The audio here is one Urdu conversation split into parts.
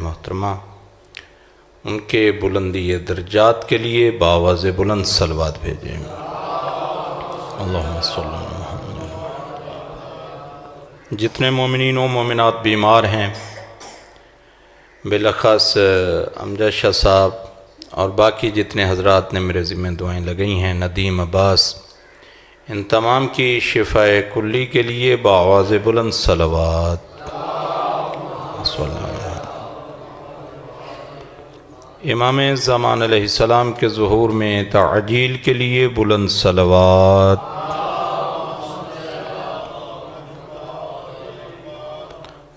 محترمہ، ان کے بلندی درجات کے لیے بآواز بلند صلوات بھیجیں۔ اللہم صلی اللہ علیہ وسلم۔ جتنے مومنین و مومنات بیمار ہیں، بالاخص امجد شاہ صاحب اور باقی جتنے حضرات نے میرے ذمہ دعائیں لگئی ہیں، ندیم عباس، ان تمام کی شفاء کلی کے لیے بآواز بلند صلوات۔ امام زمان علیہ السلام کے ظہور میں تعجیل کے لیے بلند صلوات۔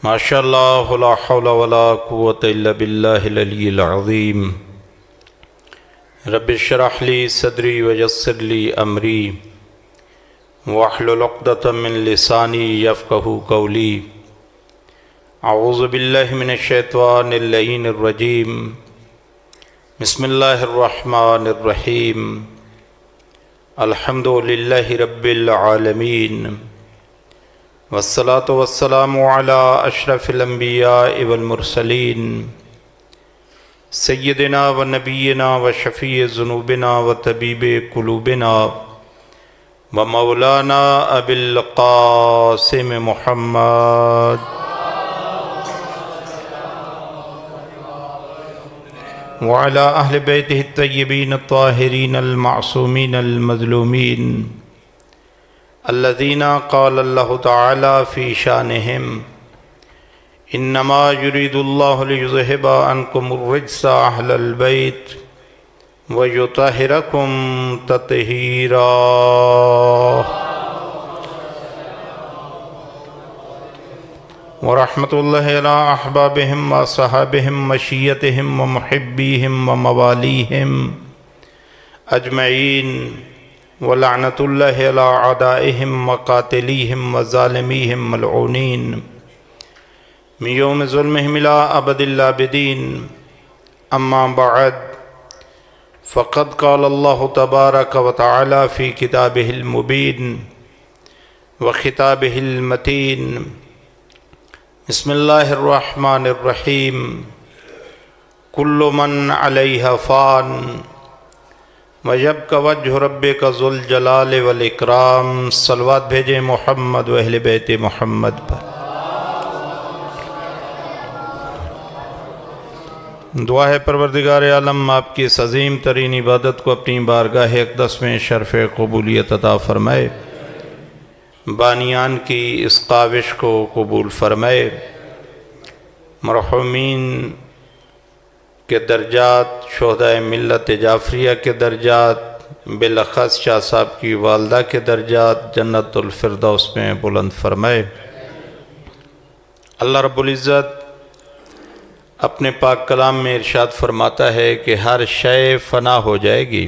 ماشاءاللہ لا حول ولا قوة الا باللہ العلی العظیم۔ رب اشرح لی صدری ویسر لی امری واحلل عقدۃ من لسانی یفقہوا قولی۔ اعوذ باللہ من الشیطان اللعین الرجیم۔ بسم اللہ الرحمن الرحیم۔ الحمد للہ رب العالمین، والصلاة والسلام علی اشرف الانبیاء والمرسلین، سیدنا و نبینا و شفیع ذنوبنا و طبیب قلوبنا و مولانا ابی القاسم محمد وعلى اہل بیتہ الطیبین الطاہرین المعصومین المظلومین الذین قال اللہ تعالی فی شانہم انما یرید اللہ لیذہب عنکم الرجس اہل البیت ویطہرکم تطہیرا۔ ورحمۃ اللہ علی احبابہم وصحابہم وشیعتہم ومحبیہم وموالیہم اجمعین، ولعنۃ اللہ علی اعدائہم وقاتلیہم وظالمیہم ملعونین من یوم ظلمہم الی ابد الآبدین۔ اما بعد، فقد قال اللہ تبارک وتعالی فی کتابہ المبین وخطابہ المتین۔ بسم اللہ الرحمن الرحیم۔ کل من علیہا فان ویبقى وجہ ربک ذو الجلال والاکرام۔ صلوات بھیجیں محمد و اہل بیت محمد پر۔ دعا ہے پروردگار عالم آپ کی اس عظیم ترین عبادت کو اپنی بارگاہ اقدس میں شرف قبولیت عطا فرمائے، بانیان کی اس کاوش کو قبول فرمائے، مرحومین کے درجات، شہدائے ملت جعفریہ کے درجات، بالاخص شاہ صاحب کی والدہ کے درجات جنت الفردوس میں بلند فرمائے۔ اللہ رب العزت اپنے پاک کلام میں ارشاد فرماتا ہے کہ ہر شے فنا ہو جائے گی،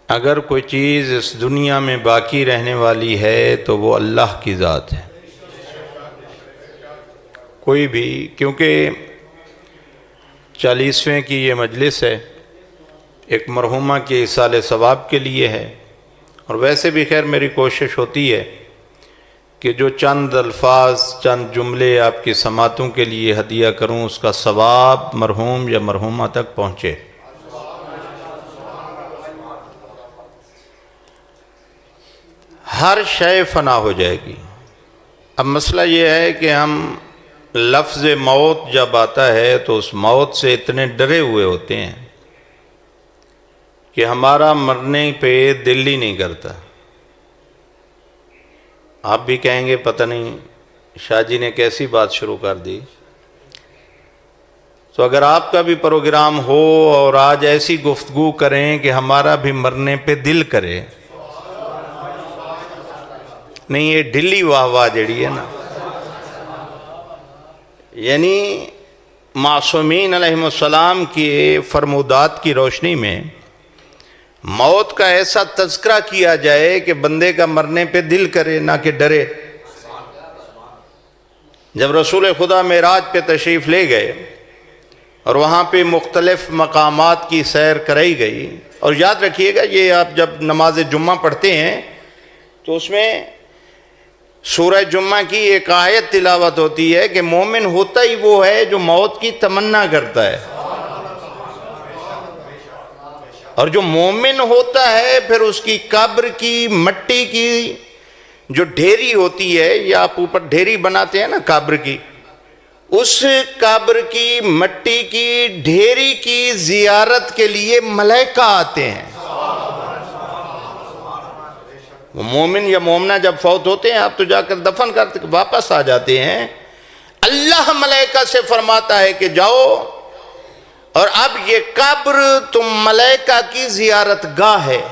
اگر کوئی چیز اس دنیا میں باقی رہنے والی ہے تو وہ اللہ کی ذات ہے۔ کوئی بھی، کیونکہ 40ویں کی یہ مجلس ہے، ایک مرحومہ کے ایصال ثواب کے لیے ہے، اور ویسے بھی خیر میری کوشش ہوتی ہے کہ جو چند الفاظ، چند جملے آپ کی سماعتوں کے لیے ہدیہ کروں، اس کا ثواب مرحوم یا مرحومہ تک پہنچے۔ ہر شے فنا ہو جائے گی۔ اب مسئلہ یہ ہے کہ ہم لفظ موت جب آتا ہے تو اس موت سے اتنے ڈرے ہوئے ہوتے ہیں کہ ہمارا مرنے پہ دل ہی نہیں کرتا۔ آپ بھی کہیں گے پتہ نہیں شاہ جی نے کیسی بات شروع کر دی۔ تو اگر آپ کا بھی پروگرام ہو اور آج ایسی گفتگو کریں کہ ہمارا بھی مرنے پہ دل کرے، نہیں یہ ڈلی واہ واہ جڑی ہے نا، یعنی معصومین علیہ السلام کی فرمودات کی روشنی میں موت کا ایسا تذکرہ کیا جائے کہ بندے کا مرنے پہ دل کرے نہ کہ ڈرے۔ جب رسول خدا معراج پہ تشریف لے گئے اور وہاں پہ مختلف مقامات کی سیر کرائی گئی، اور یاد رکھیے گا یہ آپ جب نماز جمعہ پڑھتے ہیں تو اس میں سورہ جمعہ کی ایک آیت تلاوت ہوتی ہے کہ مومن ہوتا ہی وہ ہے جو موت کی تمنا کرتا ہے، اور جو مومن ہوتا ہے پھر اس کی قبر کی مٹی کی جو ڈھیری ہوتی ہے، یا آپ اوپر ڈھیری بناتے ہیں نا قبر کی، اس قبر کی مٹی کی ڈھیری کی زیارت کے لیے ملائکہ آتے ہیں۔ وہ مومن یا مومنہ جب فوت ہوتے ہیں آپ تو جا کر دفن کرتے واپس آ جاتے ہیں، اللہ ملائکہ سے فرماتا ہے کہ جاؤ اور اب یہ قبر تم ملائکہ کی زیارت گاہ ہے۔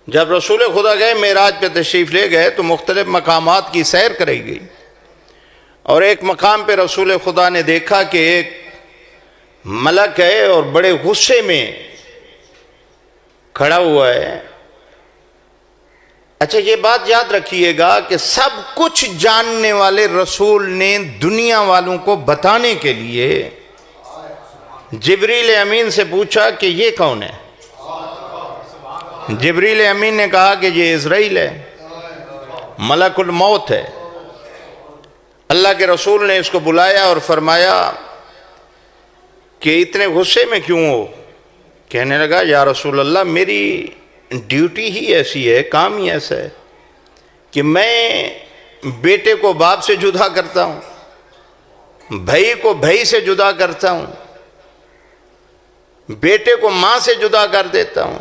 جب رسول خدا گئے معراج پہ تشریف لے گئے تو مختلف مقامات کی سیر کرائی گئی، اور ایک مقام پہ رسول خدا نے دیکھا کہ ایک ملک ہے اور بڑے غصے میں کھڑا ہوا ہے۔ اچھا یہ بات یاد رکھیے گا کہ سب کچھ جاننے والے رسول نے دنیا والوں کو بتانے کے لیے جبریل امین سے پوچھا کہ یہ کون ہے؟ جبریل امین نے کہا کہ یہ اسرائیل ہے، ملک الموت ہے۔ اللہ کے رسول نے اس کو بلایا اور فرمایا کہ اتنے غصے میں کیوں ہو؟ کہنے لگا یا رسول اللہ میری ڈیوٹی ہی ایسی ہے، کام ہی ایسا ہے کہ میں بیٹے کو باپ سے جدا کرتا ہوں، بھائی کو بھائی سے جدا کرتا ہوں، بیٹے کو ماں سے جدا کر دیتا ہوں،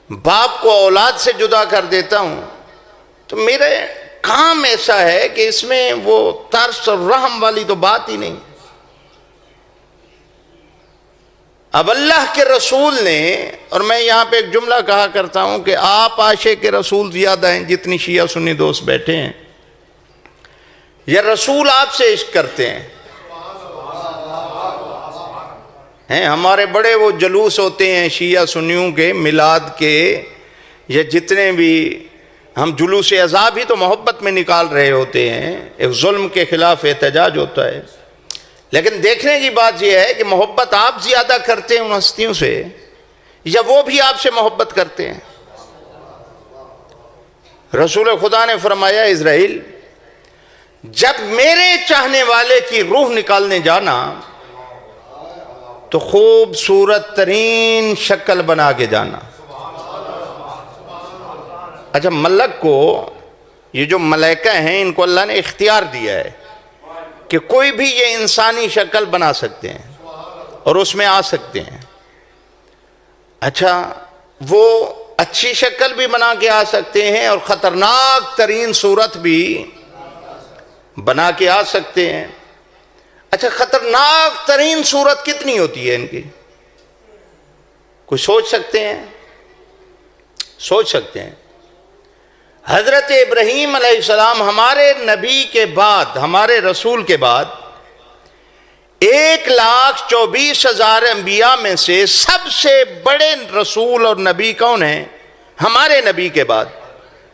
باپ کو اولاد سے جدا کر دیتا ہوں۔ تو میرا کام ایسا ہے کہ اس میں وہ ترس اور رحم والی تو بات ہی نہیں۔ اب اللہ کے رسول نے، اور میں یہاں پہ ایک جملہ کہا کرتا ہوں کہ آپ عاشق رسول زیادہ ہیں جتنی شیعہ سنی دوست بیٹھے ہیں، یا رسول آپ سے عشق کرتے ہیں۔ ہمارے بڑے وہ جلوس ہوتے ہیں شیعہ سنیوں کے میلاد کے، یا جتنے بھی ہم جلوس عذاب ہی تو محبت میں نکال رہے ہوتے ہیں، ایک ظلم کے خلاف احتجاج ہوتا ہے۔ لیکن دیکھنے کی بات یہ ہے کہ محبت آپ زیادہ کرتے ہیں ان ہستیوں سے، یا وہ بھی آپ سے محبت کرتے ہیں؟ رسول خدا نے فرمایا اسرائیل جب میرے چاہنے والے کی روح نکالنے جانا تو خوبصورت ترین شکل بنا کے جانا۔ اچھا ملک کو، یہ جو ملائکہ ہیں ان کو اللہ نے اختیار دیا ہے کہ کوئی بھی یہ انسانی شکل بنا سکتے ہیں اور اس میں آ سکتے ہیں۔ اچھا وہ اچھی شکل بھی بنا کے آ سکتے ہیں اور خطرناک ترین صورت بھی بنا کے آ سکتے ہیں۔ اچھا خطرناک ترین صورت کتنی ہوتی ہے ان کی؟ کوئی سوچ سکتے ہیں؟ سوچ سکتے ہیں؟ حضرت ابراہیم علیہ السلام ہمارے نبی کے بعد، ہمارے رسول کے بعد 1,24,000 انبیاء میں سے سب سے بڑے رسول اور نبی کون ہیں؟ ہمارے نبی کے بعد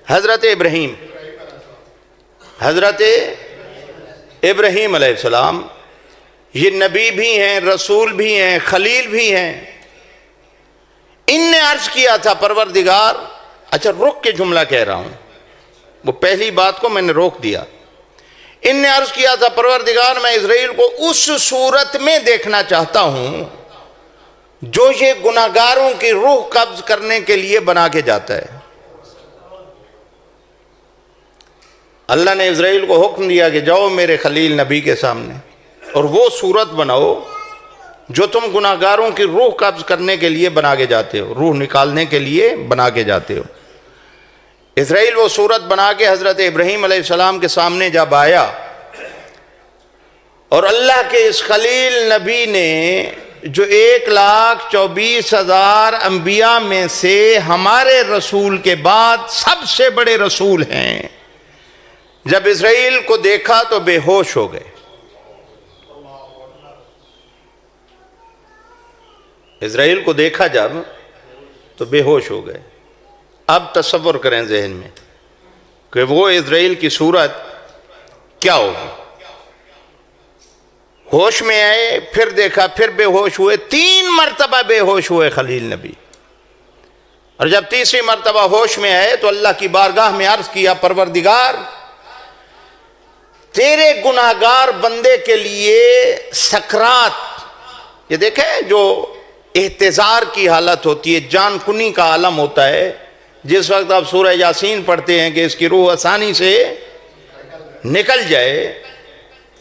حضرت ابراہیم، حضرت ابراہیم علیہ السلام۔ یہ نبی بھی ہیں، رسول بھی ہیں، خلیل بھی ہیں۔ ان نے عرض کیا تھا پروردگار، اچھا رک کے جملہ کہہ رہا ہوں، وہ پہلی بات کو میں نے روک دیا۔ ان نے عرض کیا تھا پروردگار میں اسرائیل کو اس صورت میں دیکھنا چاہتا ہوں جو یہ گناہگاروں کی روح قبض کرنے کے لیے بنا کے جاتا ہے۔ اللہ نے اسرائیل کو حکم دیا کہ جاؤ میرے خلیل نبی کے سامنے اور وہ صورت بناؤ جو تم گناہگاروں کی روح قبض کرنے کے لیے بنا کے جاتے ہو، روح نکالنے کے لیے بنا کے جاتے ہو۔ اسرائیل وہ صورت بنا کے حضرت ابراہیم علیہ السلام کے سامنے جب آیا اور اللہ کے اس خلیل نبی نے جو 1,24,000 انبیاء میں سے ہمارے رسول کے بعد سب سے بڑے رسول ہیں، جب اسرائیل کو دیکھا تو بے ہوش ہو گئے۔ اسرائیل کو دیکھا جب تو بے ہوش ہو گئے۔ اب تصور کریں ذہن میں کہ وہ اسرائیل کی صورت کیا ہوگی۔ ہوش میں آئے، پھر دیکھا، پھر بے ہوش ہوئے، 3 مرتبہ بے ہوش ہوئے خلیل نبی۔ اور جب تیسری مرتبہ ہوش میں آئے تو اللہ کی بارگاہ میں عرض کیا، پروردگار تیرے گناہگار بندے کے لیے سکرات، یہ دیکھیں جو احتضار کی حالت ہوتی ہے، جان کنی کا عالم ہوتا ہے، جس وقت آپ سورہ یاسین پڑھتے ہیں کہ اس کی روح آسانی سے نکل جائے،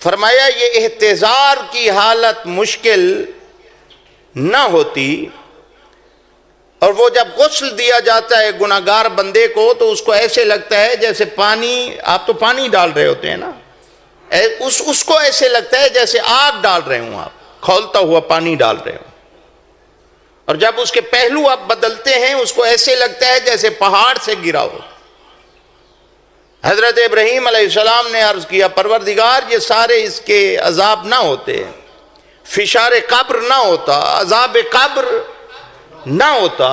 فرمایا یہ احتضار کی حالت مشکل نہ ہوتی، اور وہ جب غسل دیا جاتا ہے گناہگار بندے کو تو اس کو ایسے لگتا ہے جیسے پانی، آپ تو پانی ڈال رہے ہوتے ہیں نا، اس کو ایسے لگتا ہے جیسے آگ ڈال رہے ہوں، آپ کھولتا ہوا پانی ڈال رہے ہوں، اور جب اس کے پہلو آپ بدلتے ہیں اس کو ایسے لگتا ہے جیسے پہاڑ سے گرا ہو۔ حضرت ابراہیم علیہ السلام نے عرض کیا، پروردگار یہ سارے اس کے عذاب نہ ہوتے، فشار قبر نہ ہوتا، عذاب قبر نہ ہوتا،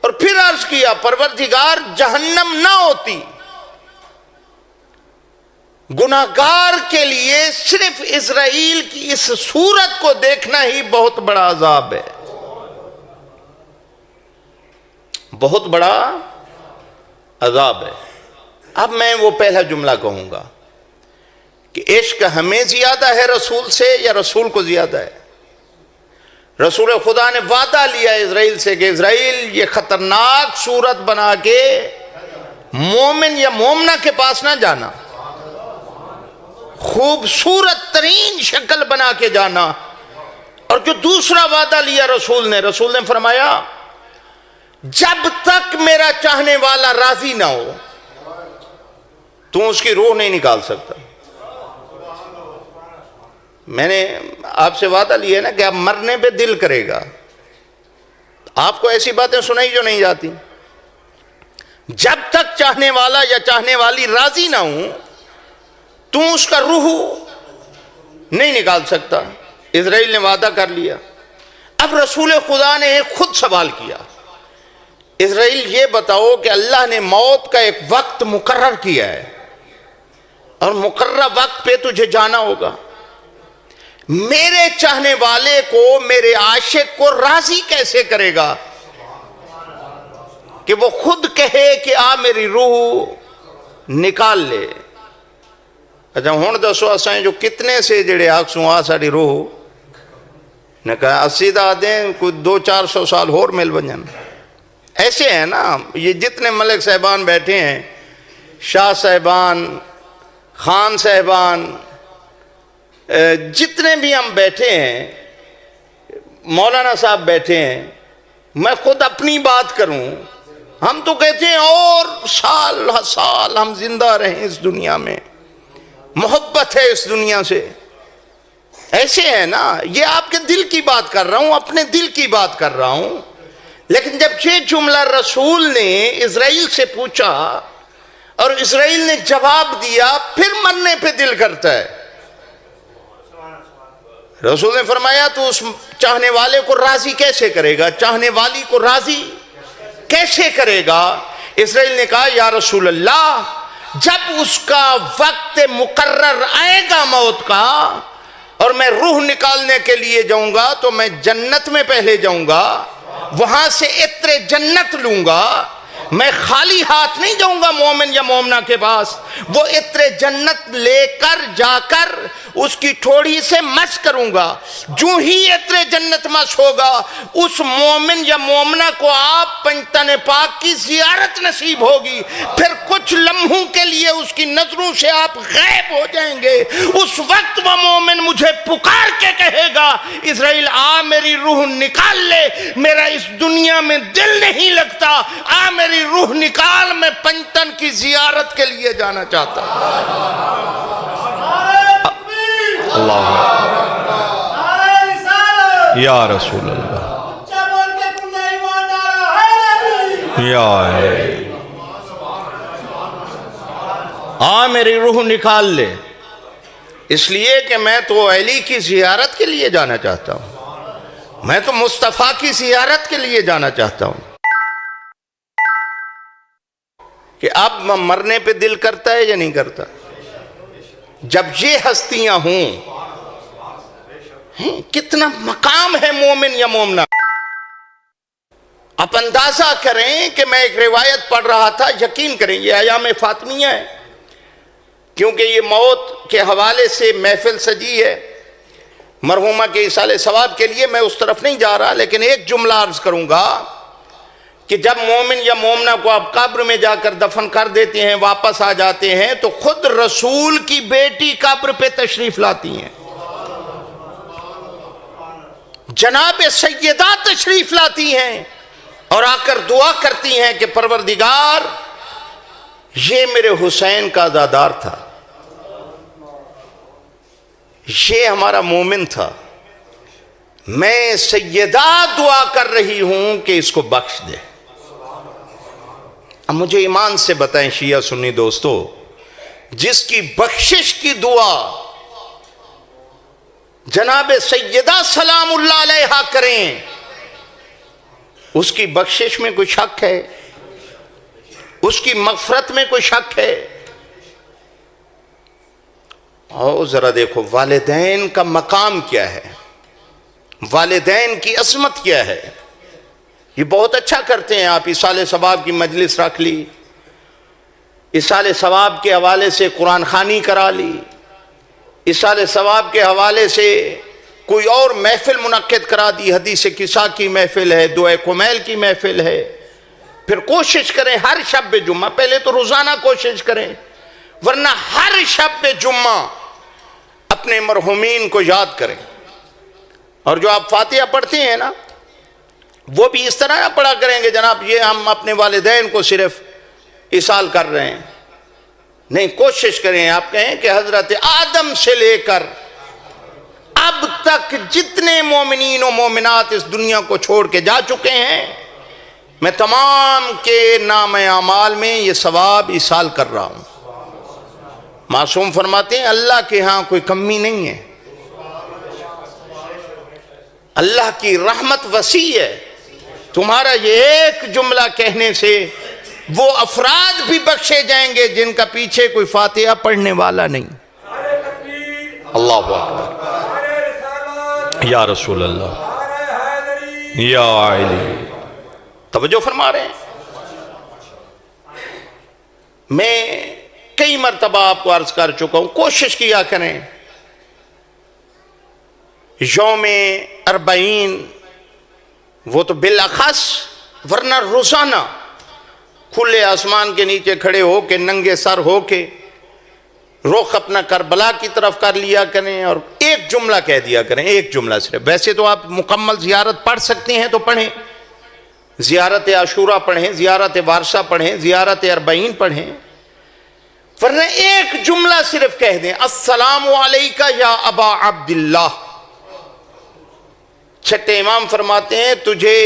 اور پھر عرض کیا پروردگار جہنم نہ ہوتی، گناہگار کے لیے صرف اسرائیل کی اس صورت کو دیکھنا ہی بہت بڑا عذاب ہے، بہت بڑا عذاب ہے۔ اب میں وہ پہلا جملہ کہوں گا کہ عشق ہمیں زیادہ ہے رسول سے یا رسول کو زیادہ ہے؟ رسول خدا نے وعدہ لیا اسرائیل سے کہ اسرائیل یہ خطرناک صورت بنا کے مومن یا مومنہ کے پاس نہ جانا، خوبصورت ترین شکل بنا کے جانا، اور جو دوسرا وعدہ لیا رسول نے فرمایا جب تک میرا چاہنے والا راضی نہ ہو تو اس کی روح نہیں نکال سکتا۔ میں نے آپ سے وعدہ لیا نا کہ آپ مرنے پہ دل کرے گا، آپ کو ایسی باتیں سنائی جو نہیں جاتی، جب تک چاہنے والا یا چاہنے والی راضی نہ ہوں تو اس کا روح نہیں نکال سکتا۔ اسرائیل نے وعدہ کر لیا۔ اب رسول خدا نے خود سوال کیا، اسرائیل یہ بتاؤ کہ اللہ نے موت کا ایک وقت مقرر کیا ہے اور مقررہ وقت پہ تجھے جانا ہوگا، میرے چاہنے والے کو، میرے عاشق کو راضی کیسے کرے گا کہ وہ خود کہے کہ آ میری روح نکال لے؟ اچھا ہون دسو اسائیں جو کتنے سے جڑے آکسوں آ ساڑی روح نے کہا 80 دا دیں کوئی 200-400 سال اور مل بنجن۔ ایسے ہیں نا، یہ جتنے ملک صاحبان بیٹھے ہیں، شاہ صاحبان، خان صاحبان، جتنے بھی ہم بیٹھے ہیں، مولانا صاحب بیٹھے ہیں، میں خود اپنی بات کروں، ہم تو کہتے ہیں اور سال سال ہم زندہ رہیں اس دنیا میں، محبت ہے اس دنیا سے۔ ایسے ہے نا، یہ آپ کے دل کی بات کر رہا ہوں، اپنے دل کی بات کر رہا ہوں۔ لیکن جب یہ جملہ رسول نے اسرائیل سے پوچھا اور اسرائیل نے جواب دیا، پھر مرنے پہ دل کرتا ہے۔ رسول نے فرمایا تو اس چاہنے والے کو راضی کیسے کرے گا، چاہنے والی کو راضی کیسے کرے گا؟ اسرائیل نے کہا یا رسول اللہ جب اس کا وقت مقرر آئے گا موت کا اور میں روح نکالنے کے لیے جاؤں گا تو میں جنت میں پہلے جاؤں گا، وہاں سے عطر جنت لوں گا، میں خالی ہاتھ نہیں جاؤں گا مومن یا مومنہ کے پاس، وہ عطر جنت لے کر جا کر اس کی ٹھوڑی سے مس کروں گا، جو ہی عطر جنت مس ہوگا اس مومن یا مومنہ کو آپ پنجتن پاک کی زیارت نصیب ہوگی، پھر کچھ لمحوں کے لیے اس کی نظروں سے آپ غائب ہو جائیں گے۔ اس وقت وہ مومن مجھے پکار کے کہے گا اسرائیل آ میری روح نکال لے، میرا اس دنیا میں دل نہیں لگتا، آ میری روح نکال، میں پنجتن کی زیارت کے لیے جانا چاہتا ہوں۔ اللہ یا رسول اللہ یا میری روح نکال لے، اس لیے کہ میں تو علی کی زیارت کے لیے جانا چاہتا ہوں، میں تو مصطفیٰ کی زیارت کے لیے جانا چاہتا ہوں۔ کہ اب مرنے پہ دل کرتا ہے یا نہیں کرتا؟ جب یہ ہستیاں ہوں، کتنا مقام ہے مومن یا مومنہ۔ آپ اندازہ کریں کہ میں ایک روایت پڑھ رہا تھا، یقین کریں یہ ایام فاطمیہ ہے، کیونکہ یہ موت کے حوالے سے محفل سجی ہے مرحومہ کے ایصال ثواب کے لیے، میں اس طرف نہیں جا رہا، لیکن ایک جملہ عرض کروں گا کہ جب مومن یا مومنہ کو آپ قبر میں جا کر دفن کر دیتے ہیں، واپس آ جاتے ہیں، تو خود رسول کی بیٹی قبر پہ تشریف لاتی ہیں، جناب سیدہ تشریف لاتی ہیں اور آ کر دعا کرتی ہیں کہ پروردگار یہ میرے حسین کا عزادار تھا، یہ ہمارا مومن تھا، میں سیدہ دعا کر رہی ہوں کہ اس کو بخش دے۔ اب مجھے ایمان سے بتائیں شیعہ سنی دوستو، جس کی بخشش کی دعا جناب سیدہ سلام اللہ علیہا کریں، اس کی بخشش میں کوئی شک ہے؟ اس کی مغفرت میں کوئی شک ہے؟ اور ذرا دیکھو والدین کا مقام کیا ہے، والدین کی عظمت کیا ہے۔ یہ بہت اچھا کرتے ہیں آپ، ایصال ثواب کی مجلس رکھ لی، ایصال ثواب کے حوالے سے قرآن خوانی کرا لی، ایصال ثواب کے حوالے سے کوئی اور محفل منعقد کرا دی، حدیث قصہ کی محفل ہے، دعائے کمیل کی محفل ہے۔ پھر کوشش کریں ہر شب جمعہ، پہلے تو روزانہ کوشش کریں، ورنہ ہر شب جمعہ اپنے مرحومین کو یاد کریں۔ اور جو آپ فاتحہ پڑھتے ہیں نا، وہ بھی اس طرح نہ پڑھا کریں گے جناب یہ ہم اپنے والدین کو صرف ایصال کر رہے ہیں، نہیں، کوشش کریں آپ کہیں کہ حضرت آدم سے لے کر اب تک جتنے مومنین و مومنات اس دنیا کو چھوڑ کے جا چکے ہیں، میں تمام کے نام اعمال میں یہ ثواب ایصال کر رہا ہوں۔ معصوم فرماتے ہیں اللہ کے ہاں کوئی کمی نہیں ہے، اللہ کی رحمت وسیع ہے، تمہارا یہ ایک جملہ کہنے سے وہ افراد بھی بخشے جائیں گے جن کا پیچھے کوئی فاتحہ پڑھنے والا نہیں۔ اللہ اکبر، یا رسول اللہ، یا علی، توجہ فرما رہے ہیں۔ میں کئی مرتبہ آپ کو عرض کر چکا ہوں، کوشش کیا کریں یوم 40 وہ تو بالاخص، ورنہ روزانہ کھلے آسمان کے نیچے کھڑے ہو کے ننگے سر ہو کے رخ اپنا کربلا کی طرف کر لیا کریں اور ایک جملہ کہہ دیا کریں، ایک جملہ صرف۔ ویسے تو آپ مکمل زیارت پڑھ سکتے ہیں تو پڑھیں، زیارت عاشورہ پڑھیں، زیارت وارثہ پڑھیں، زیارت 40 پڑھیں، ورنہ ایک جملہ صرف کہہ دیں، السلام علیکہ یا ابا عبداللہ۔ چھٹے امام فرماتے ہیں تجھے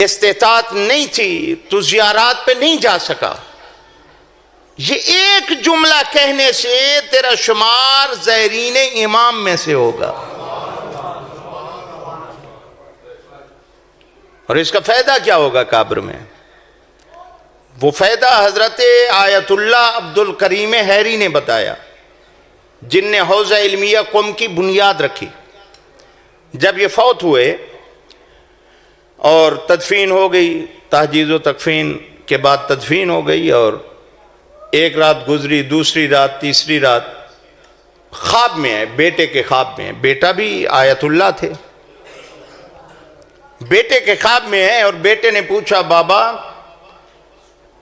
استطاعت نہیں تھی، تو زیارات پہ نہیں جا سکا، یہ ایک جملہ کہنے سے تیرا شمار زائرین امام میں سے ہوگا۔ اور اس کا فائدہ کیا ہوگا قبر میں؟ وہ فائدہ حضرت آیت اللہ عبد الکریم حیری نے بتایا، جن نے حوزہ علمیہ قم کی بنیاد رکھی۔ جب یہ فوت ہوئے اور تدفین ہو گئی، تحجیز و تکفین کے بعد تدفین ہو گئی، اور ایک رات گزری، دوسری رات، تیسری رات، خواب میں ہے، بیٹے کے خواب میں ہے، بیٹا بھی آیت اللہ تھے، بیٹے کے خواب میں ہے، اور بیٹے نے پوچھا بابا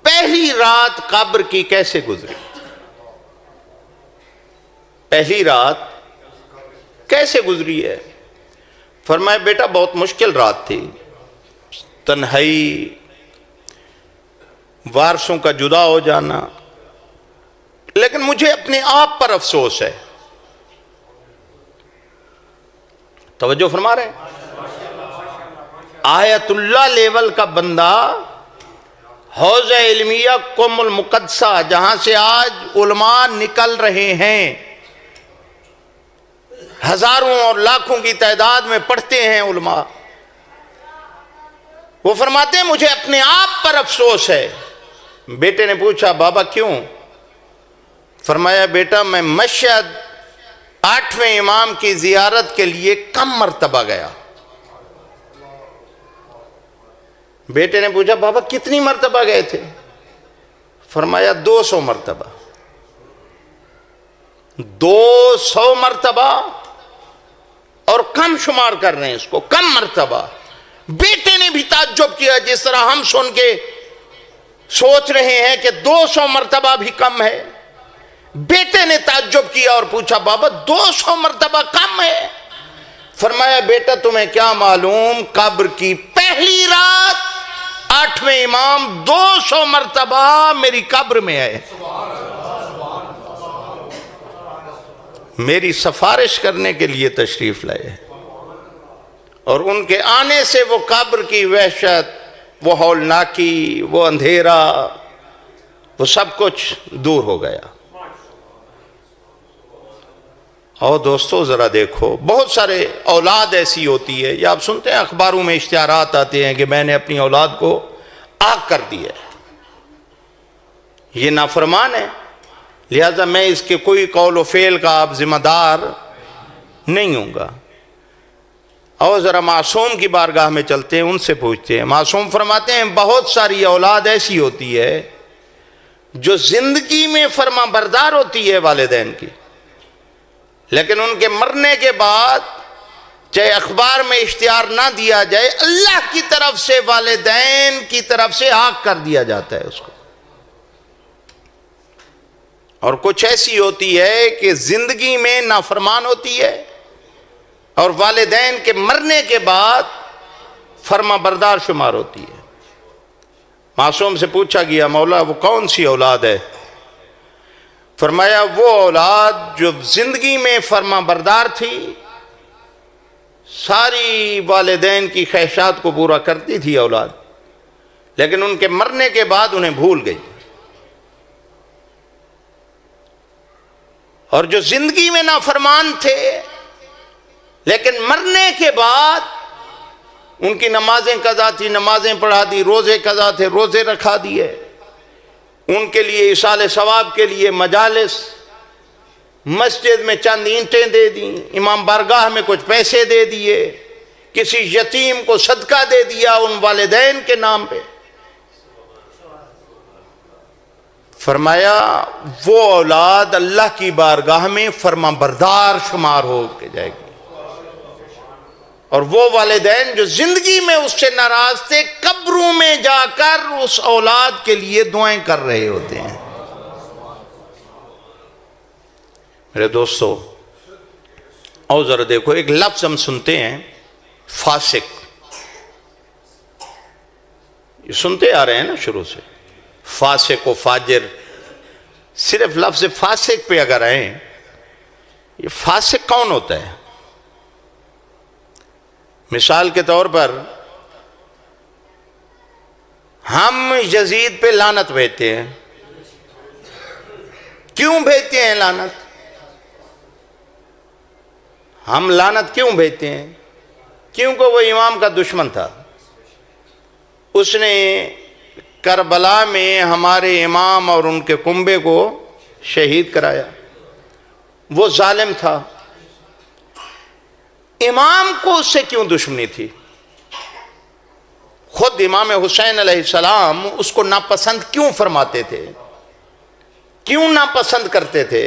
پہلی رات قبر کی کیسے گزری؟ پہلی رات کیسے گزری ہے؟ فرمایا بیٹا بہت مشکل رات تھی، تنہائی، وارثوں کا جدا ہو جانا، لیکن مجھے اپنے آپ پر افسوس ہے۔ توجہ فرما رہے ہیں؟ آیت اللہ لیول کا بندہ حوزہ علمیہ قم المقدسہ، جہاں سے آج علماء نکل رہے ہیں، ہزاروں اور لاکھوں کی تعداد میں پڑھتے ہیں علماء، وہ فرماتے ہیں مجھے اپنے آپ پر افسوس ہے۔ بیٹے نے پوچھا بابا کیوں؟ فرمایا بیٹا میں مشہد 8ویں امام کی زیارت کے لیے کم مرتبہ گیا، بیٹے نے پوچھا بابا کتنی مرتبہ گئے تھے؟ فرمایا 200 مرتبہ. 200 مرتبہ، اور کم شمار کر رہے ہیں اس کو، کم مرتبہ. بیٹے نے بھی تعجب کیا، جس طرح ہم سن کے سوچ رہے ہیں کہ 200 مرتبہ بھی کم ہے. بیٹے نے تعجب کیا اور پوچھا بابا 200 مرتبہ کم ہے؟ فرمایا بیٹا تمہیں کیا معلوم، قبر کی پہلی رات 8ویں امام 200 مرتبہ میری قبر میں آئے، میری سفارش کرنے کے لیے تشریف لائے، اور ان کے آنے سے وہ قبر کی وحشت، وہ ہولناکی، وہ اندھیرا، وہ سب کچھ دور ہو گیا. اور دوستو ذرا دیکھو، بہت سارے اولاد ایسی ہوتی ہے، یا آپ سنتے ہیں اخباروں میں اشتہارات آتے ہیں کہ میں نے اپنی اولاد کو آگ کر دیا ہے، یہ نافرمان ہے، لہذا میں اس کے کوئی قول و فعل کا آپ ذمہ دار نہیں ہوں گا. اور ذرا معصوم کی بارگاہ میں چلتے ہیں، ان سے پوچھتے ہیں. معصوم فرماتے ہیں بہت ساری اولاد ایسی ہوتی ہے جو زندگی میں فرما بردار ہوتی ہے والدین کی، لیکن ان کے مرنے کے بعد چاہے اخبار میں اشتہار نہ دیا جائے، اللہ کی طرف سے والدین کی طرف سے آگ کر دیا جاتا ہے اس کو. اور کچھ ایسی ہوتی ہے کہ زندگی میں نافرمان ہوتی ہے اور والدین کے مرنے کے بعد فرما بردار شمار ہوتی ہے. معصوم سے پوچھا گیا مولا وہ کون سی اولاد ہے؟ فرمایا وہ اولاد جو زندگی میں فرما بردار تھی، ساری والدین کی خواہشات کو پورا کرتی تھی اولاد، لیکن ان کے مرنے کے بعد انہیں بھول گئی. اور جو زندگی میں نافرمان تھے لیکن مرنے کے بعد ان کی نمازیں قضا تھی، نمازیں پڑھا دی، روزے قضا تھے، روزے رکھا دیے، ان کے لیے ایصال ثواب کے لیے مجالس، مسجد میں چند اینٹیں دے دیں، امام بارگاہ میں کچھ پیسے دے دیے، کسی یتیم کو صدقہ دے دیا ان والدین کے نام پہ. فرمایا وہ اولاد اللہ کی بارگاہ میں فرما بردار شمار ہو کے جائے گی، اور وہ والدین جو زندگی میں اس سے ناراض تھے قبروں میں جا کر اس اولاد کے لیے دعائیں کر رہے ہوتے ہیں. میرے دوستو اور ذرا دیکھو، ایک لفظ ہم سنتے ہیں فاسق، یہ سنتے آ رہے ہیں نا شروع سے، فاسق و فاجر. صرف لفظ فاسق پہ اگر آئیں، یہ فاسق کون ہوتا ہے؟ مثال کے طور پر ہم یزید پہ لعنت بھیجتے ہیں. کیوں بھیجتے ہیں لعنت؟ ہم لعنت کیوں بھیجتے ہیں؟ کیونکہ وہ امام کا دشمن تھا، اس نے کربلا میں ہمارے امام اور ان کے کنبے کو شہید کرایا، وہ ظالم تھا. امام کو اس سے کیوں دشمنی تھی؟ خود امام حسین علیہ السلام اس کو ناپسند کیوں فرماتے تھے؟ کیوں ناپسند کرتے تھے؟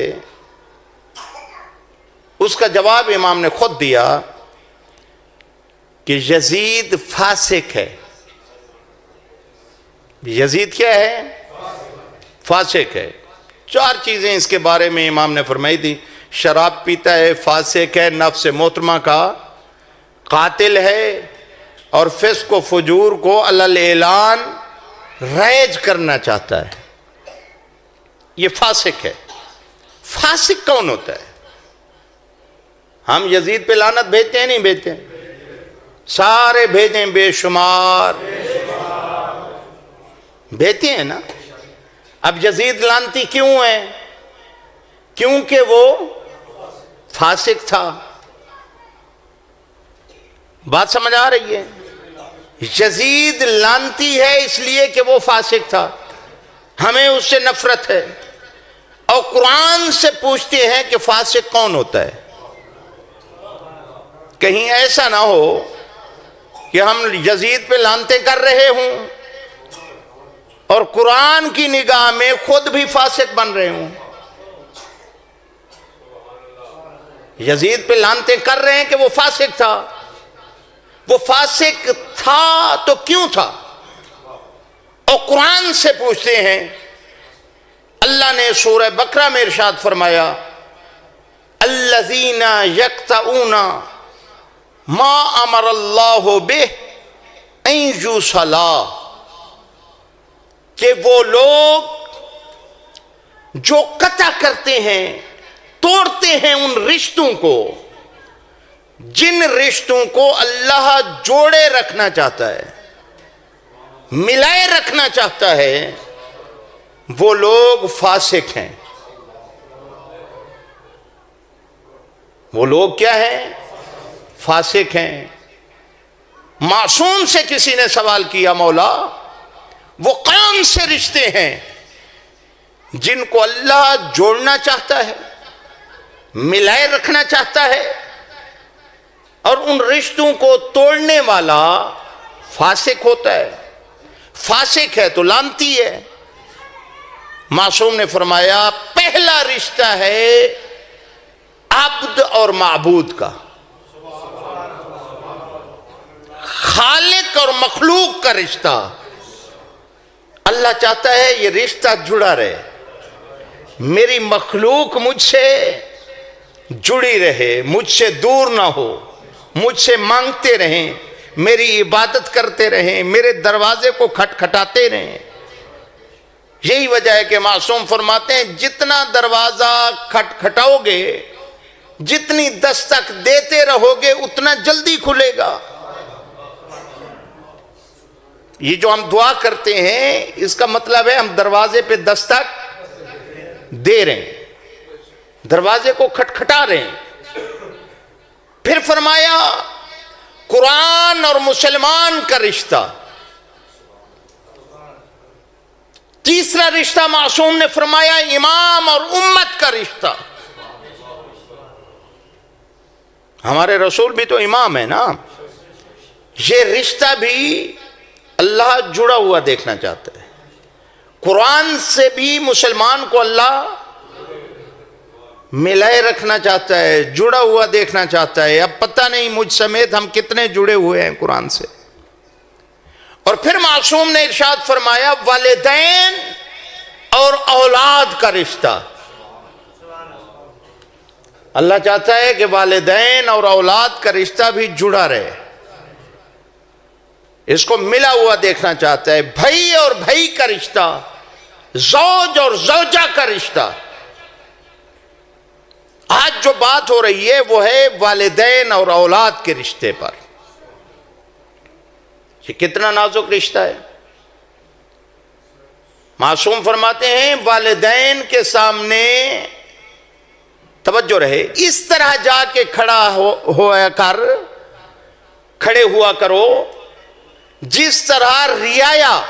اس کا جواب امام نے خود دیا کہ یزید فاسق ہے. یزید کیا ہے؟ فاسق ہے. 4 چیزیں اس کے بارے میں امام نے فرمائی تھی. شراب پیتا ہے، فاسق ہے، نفس محترمہ کا قاتل ہے، اور فسق و فجور کو علل اعلان رائج کرنا چاہتا ہے. یہ فاسق ہے. فاسق کون ہوتا ہے؟ ہم یزید پہ لعنت بھیجتے ہیں نہیں بھیجتے؟ سارے بھیجیں، بے شمار بھیجتے ہیں نا. اب یزید لعنتی کیوں ہے؟ کیونکہ وہ فاسق تھا. بات سمجھ آ رہی ہے؟ یزید لعنتی ہے اس لیے کہ وہ فاسق تھا، ہمیں اس سے نفرت ہے. اور قرآن سے پوچھتے ہیں کہ فاسق کون ہوتا ہے. کہیں ایسا نہ ہو کہ ہم یزید پہ لعنتیں کر رہے ہوں اور قرآن کی نگاہ میں خود بھی فاسق بن رہے ہوں؟ یزید پہ لعنتیں کر رہے ہیں کہ وہ فاسق تھا. وہ فاسق تھا تو کیوں تھا؟ اور قرآن سے پوچھتے ہیں. اللہ نے سورہ بقرہ میں ارشاد فرمایا الذین یقطعون ما امر اللہ بہ ان یوصلا، کہ وہ لوگ جو قطع کرتے ہیں، توڑتے ہیں ان رشتوں کو جن رشتوں کو اللہ جوڑے رکھنا چاہتا ہے، ملائے رکھنا چاہتا ہے، وہ لوگ فاسق ہیں. وہ لوگ کیا ہیں؟ فاسق ہیں. معصوم سے کسی نے سوال کیا مولا وہ کون سے رشتے ہیں جن کو اللہ جوڑنا چاہتا ہے، ملائے رکھنا چاہتا ہے، اور ان رشتوں کو توڑنے والا فاسق ہوتا ہے؟ فاسق ہے تو لعنتی ہے. معصوم نے فرمایا پہلا رشتہ ہے عبد اور معبود کا، خالق اور مخلوق کا رشتہ. اللہ چاہتا ہے یہ رشتہ جڑا رہے، میری مخلوق مجھ سے جڑی رہے، مجھ سے دور نہ ہو، مجھ سے مانگتے رہیں، میری عبادت کرتے رہیں، میرے دروازے کو کھٹکھٹاتے رہیں. یہی وجہ ہے کہ معصوم فرماتے ہیں جتنا دروازہ کھٹکھٹاؤ گے، جتنی دستک دیتے رہو گے، اتنا جلدی کھلے گا. یہ جو ہم دعا کرتے ہیں اس کا مطلب ہے ہم دروازے پہ دستک دے رہے ہیں، دروازے کو کھٹکھٹا رہے ہیں. پھر فرمایا قرآن اور مسلمان کا رشتہ. تیسرا رشتہ معصوم نے فرمایا امام اور امت کا رشتہ. ہمارے رسول بھی تو امام ہے نا. یہ رشتہ بھی اللہ جڑا ہوا دیکھنا چاہتا ہے. قرآن سے بھی مسلمان کو اللہ ملائے رکھنا چاہتا ہے، جڑا ہوا دیکھنا چاہتا ہے. اب پتہ نہیں مجھ سمیت ہم کتنے جڑے ہوئے ہیں قرآن سے. اور پھر معصوم نے ارشاد فرمایا والدین اور اولاد کا رشتہ. اللہ چاہتا ہے کہ والدین اور اولاد کا رشتہ بھی جڑا رہے، اس کو ملا ہوا دیکھنا چاہتا ہے. بھائی اور بھائی کا رشتہ، زوج اور زوجہ کا رشتہ. آج جو بات ہو رہی ہے وہ ہے والدین اور اولاد کے رشتے پر. یہ کتنا نازک رشتہ ہے. معصوم فرماتے ہیں والدین کے سامنے توجہ رہے، اس طرح جا کے کھڑے ہوا کرو جس طرح رعایا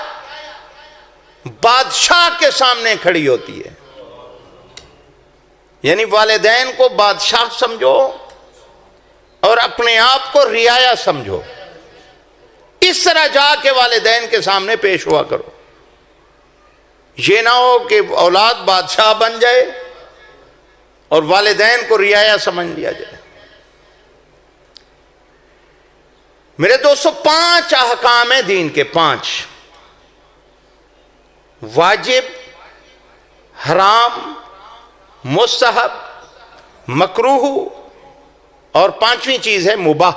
بادشاہ کے سامنے کھڑی ہوتی ہے. یعنی والدین کو بادشاہ سمجھو اور اپنے آپ کو رعایا سمجھو. اس طرح جا کے والدین کے سامنے پیش ہوا کرو. یہ نہ ہو کہ اولاد بادشاہ بن جائے اور والدین کو رعایا سمجھ لیا جائے. میرے دوستو 5 احکام ہیں دین کے، 5 واجب، حرام، مستحب، مکروہ، اور 5ویں چیز ہے مباح.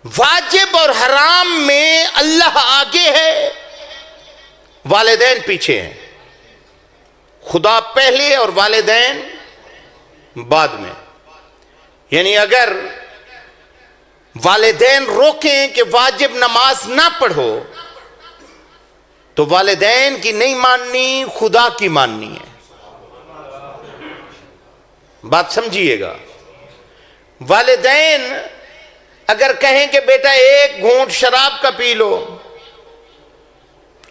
واجب اور حرام میں اللہ آگے ہے، والدین پیچھے ہیں. خدا پہلے اور والدین بعد میں. یعنی اگر والدین روکیں کہ واجب نماز نہ پڑھو تو والدین کی نہیں ماننی، خدا کی ماننی ہے. بات سمجھیے گا. والدین اگر کہیں کہ بیٹا ایک گھونٹ شراب کا پی لو،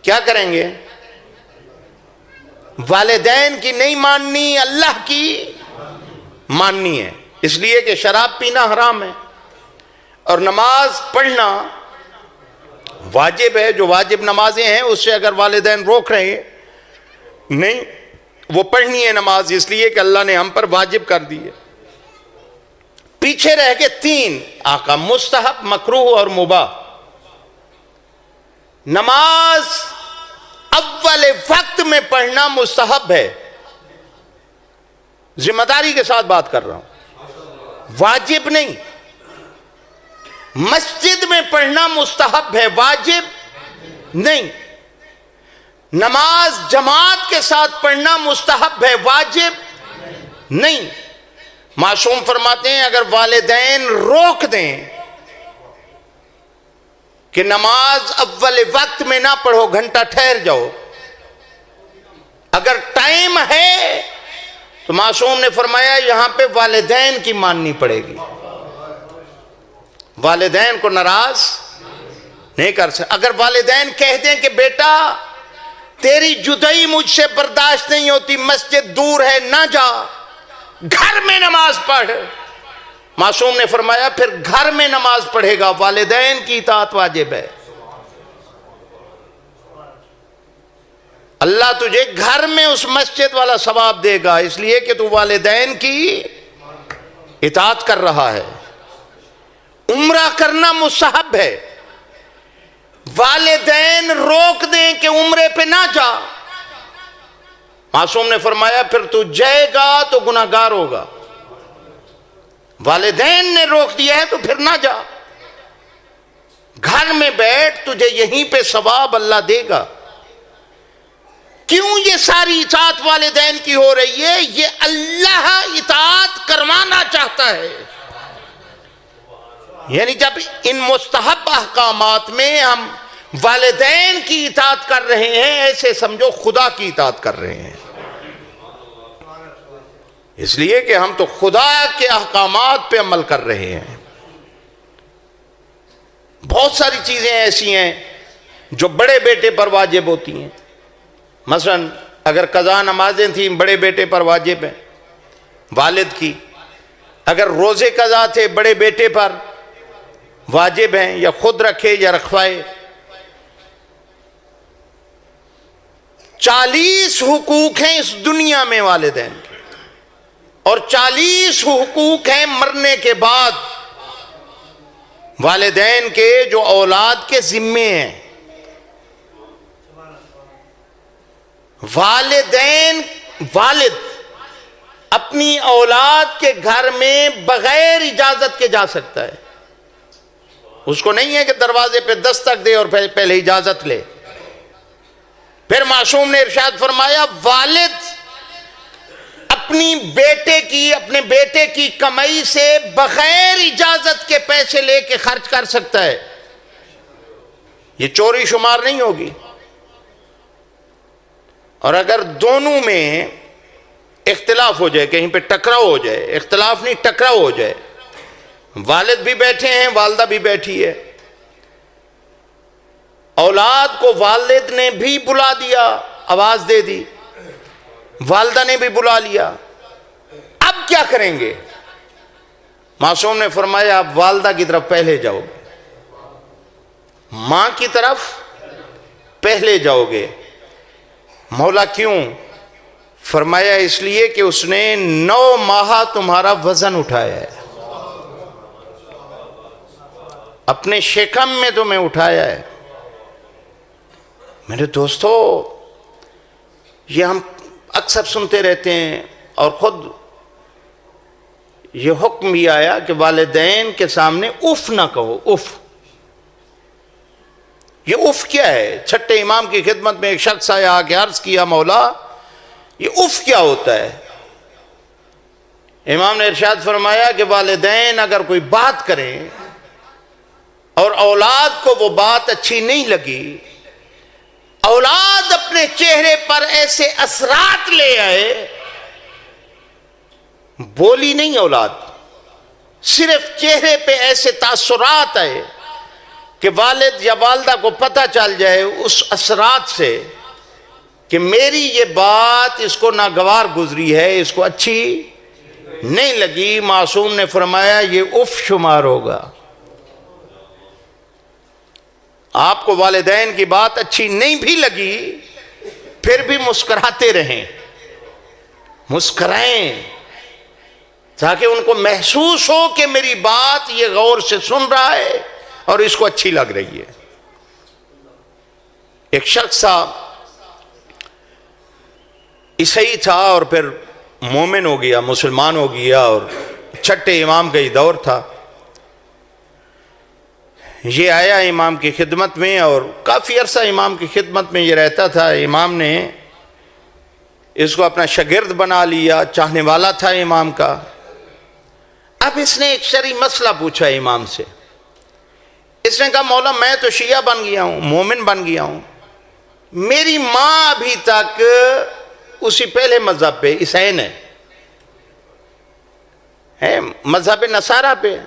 کیا کریں گے؟ والدین کی نہیں ماننی، اللہ کی ماننی ہے، اس لیے کہ شراب پینا حرام ہے. اور نماز پڑھنا واجب ہے. جو واجب نمازیں ہیں اس سے اگر والدین روک رہے ہیں نہیں وہ پڑھنی ہے نماز، اس لیے کہ اللہ نے ہم پر واجب کر دی ہے. پیچھے رہ کے 3 احکام مستحب، مکروہ اور مباح. نماز اول وقت میں پڑھنا مستحب ہے، ذمہ داری کے ساتھ بات کر رہا ہوں، واجب نہیں. مسجد میں پڑھنا مستحب ہے، واجب نہیں. نماز جماعت کے ساتھ پڑھنا مستحب ہے، واجب نہیں. معصوم فرماتے ہیں اگر والدین روک دیں کہ نماز اول وقت میں نہ پڑھو، گھنٹہ ٹھہر جاؤ، اگر ٹائم ہے تو معصوم نے فرمایا یہاں پہ والدین کی ماننی پڑے گی، والدین کو ناراض نہیں کر سکتے. اگر والدین کہہ دیں کہ بیٹا تیری جدائی مجھ سے برداشت نہیں ہوتی، مسجد دور ہے، نہ جا، گھر میں نماز پڑھ، معصوم نے فرمایا پھر گھر میں نماز پڑھے گا، والدین کی اطاعت واجب ہے. اللہ تجھے گھر میں اس مسجد والا ثواب دے گا اس لیے کہ تو والدین کی اطاعت کر رہا ہے. عمرہ کرنا مستحب ہے، والدین روک دیں کہ عمرے پہ نہ جا، معصوم نے فرمایا پھر تو جائے گا تو گناہگار ہوگا. والدین نے روک دیا ہے تو پھر نہ جا، گھر میں بیٹھ، تجھے یہیں پہ ثواب اللہ دے گا. کیوں یہ ساری اطاعت والدین کی ہو رہی ہے؟ یہ اللہ اطاعت کروانا چاہتا ہے. یعنی جب ان مستحب احکامات میں ہم والدین کی اطاعت کر رہے ہیں، ایسے سمجھو خدا کی اطاعت کر رہے ہیں، اس لیے کہ ہم تو خدا کے احکامات پہ عمل کر رہے ہیں. بہت ساری چیزیں ایسی ہیں جو بڑے بیٹے پر واجب ہوتی ہیں. مثلا اگر قضا نمازیں تھیں بڑے بیٹے پر واجب ہیں والد کی، اگر روزے قضا تھے بڑے بیٹے پر واجب ہیں، یا خود رکھے یا رکھوائے. 40 حقوق ہیں اس دنیا میں والدین کے، اور 40 حقوق ہیں مرنے کے بعد والدین کے جو اولاد کے ذمے ہیں. والد اپنی اولاد کے گھر میں بغیر اجازت کے جا سکتا ہے، اس کو نہیں ہے کہ دروازے پہ دستک دے اور پہلے اجازت لے. پھر معصوم نے ارشاد فرمایا والد اپنے بیٹے کی کمائی سے بغیر اجازت کے پیسے لے کے خرچ کر سکتا ہے، یہ چوری شمار نہیں ہوگی. اور اگر دونوں میں اختلاف ہو جائے، کہیں پہ ٹکراؤ ہو جائے، اختلاف نہیں ٹکراؤ ہو جائے، والد بھی بیٹھے ہیں والدہ بھی بیٹھی ہے، اولاد کو والد نے بھی بلا دیا، آواز دے دی، والدہ نے بھی بلا لیا، اب کیا کریں گے؟ معصوم نے فرمایا آپ والدہ کی طرف پہلے جاؤ گے، ماں کی طرف پہلے جاؤ گے. مولا کیوں؟ فرمایا اس لیے کہ اس نے 9 ماہ تمہارا وزن اٹھایا ہے، اپنے شکم میں تمہیں اٹھایا ہے. میرے دوستو یہ ہم اکثر سنتے رہتے ہیں، اور خود یہ حکم بھی آیا کہ والدین کے سامنے اف نہ کہو. اف، یہ اف کیا ہے؟ چھٹے امام کی خدمت میں ایک شخص آیا کہ عرض کیا مولا یہ اف کیا ہوتا ہے؟ امام نے ارشاد فرمایا کہ والدین اگر کوئی بات کریں اور اولاد کو وہ بات اچھی نہیں لگی، اولاد اپنے چہرے پر ایسے اثرات لے آئے، بولی نہیں اولاد، صرف چہرے پہ ایسے تاثرات آئے کہ والد یا والدہ کو پتہ چل جائے اس اثرات سے کہ میری یہ بات اس کو ناگوار گزری ہے، اس کو اچھی نہیں لگی. معصوم نے فرمایا یہ اف شمار ہوگا. آپ کو والدین کی بات اچھی نہیں بھی لگی پھر بھی مسکراتے رہیں، مسکرائیں، تاکہ ان کو محسوس ہو کہ میری بات یہ غور سے سن رہا ہے اور اس کو اچھی لگ رہی ہے۔ ایک شخص تھا، عیسائی تھا اور پھر مومن ہو گیا، مسلمان ہو گیا، اور چھٹے امام کا ہی دور تھا۔ یہ آیا امام کی خدمت میں اور کافی عرصہ امام کی خدمت میں یہ رہتا تھا۔ امام نے اس کو اپنا شاگرد بنا لیا، چاہنے والا تھا امام کا۔ اب اس نے ایک شرعی مسئلہ پوچھا امام سے۔ اس نے کہا مولا میں تو شیعہ بن گیا ہوں، مومن بن گیا ہوں، میری ماں ابھی تک اسی پہلے مذہب پہ عیسائین ہے، مذہب نصارہ پہ۔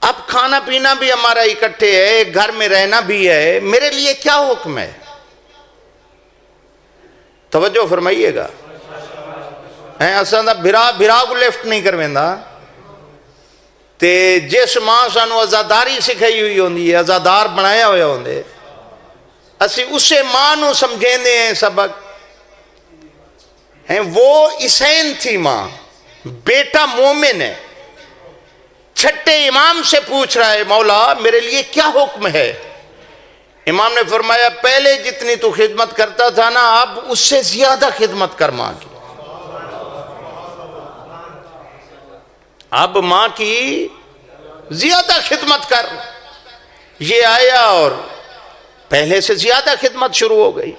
اب کھانا پینا بھی ہمارا اکٹھے ہے، گھر میں رہنا بھی ہے، میرے لیے کیا حکم ہے؟ توجہ فرمائیے گا، بھرا کو لیفٹ نہیں کرویندا تے جس ماں سانو ازاداری سکھائی ہوئی ہوندی ہے، ازادار بنایا ہویا ہوندے، اسی اسے ماں نو سمجھیں دے ہیں سبق ہیں۔ وہ عیسائین تھی ماں، بیٹا مومن ہے، چھٹے امام سے پوچھ رہا ہے مولا میرے لیے کیا حکم ہے؟ امام نے فرمایا پہلے جتنی تو خدمت کرتا تھا نا، اب اس سے زیادہ خدمت کر ماں کی، اب ماں کی زیادہ خدمت کر۔ یہ آیا اور پہلے سے زیادہ خدمت شروع ہو گئی۔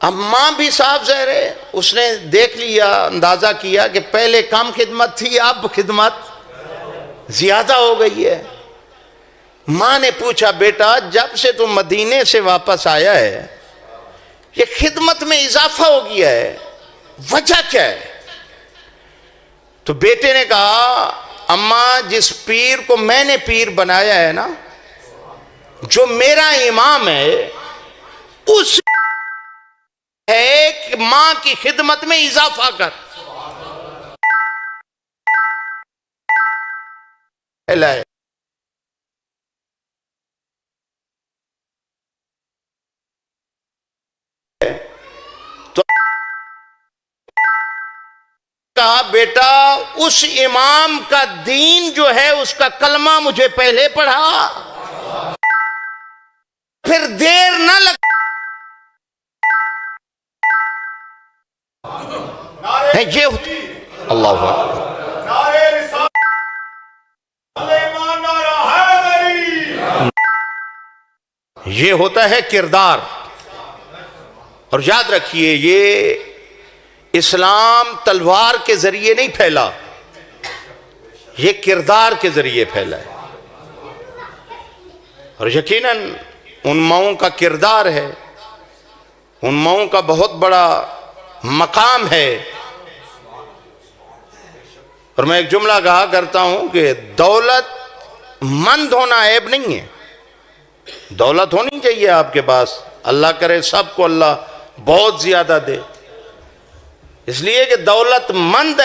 اب ماں بھی صاف ظاہر ہے، اس نے دیکھ لیا، اندازہ کیا کہ پہلے کم خدمت تھی، اب خدمت زیادہ ہو گئی ہے۔ ماں نے پوچھا بیٹا جب سے تم مدینے سے واپس آیا ہے یہ خدمت میں اضافہ ہو گیا ہے، وجہ کیا ہے؟ تو بیٹے نے کہا اماں جس پیر کو میں نے پیر بنایا ہے نا، جو میرا امام ہے، اس ہے کہ ماں کی خدمت میں اضافہ کر۔ تو کہا بیٹا اس امام کا دین جو ہے اس کا کلمہ مجھے پہلے پڑھا، پھر دیر نہ لگ یہ اللہ اکبر۔ یہ ہوتا ہے کردار، اور یاد رکھیے یہ اسلام تلوار کے ذریعے نہیں پھیلا، یہ کردار کے ذریعے پھیلا ہے، اور یقیناً ان ماؤں کا کردار ہے، ان ماؤں کا بہت بڑا مقام ہے۔ اور میں ایک جملہ کہا کرتا ہوں کہ دولت مند ہونا عیب نہیں ہے، دولت ہونی چاہیے آپ کے پاس، اللہ کرے سب کو اللہ بہت زیادہ دے، اس لیے کہ دولت مند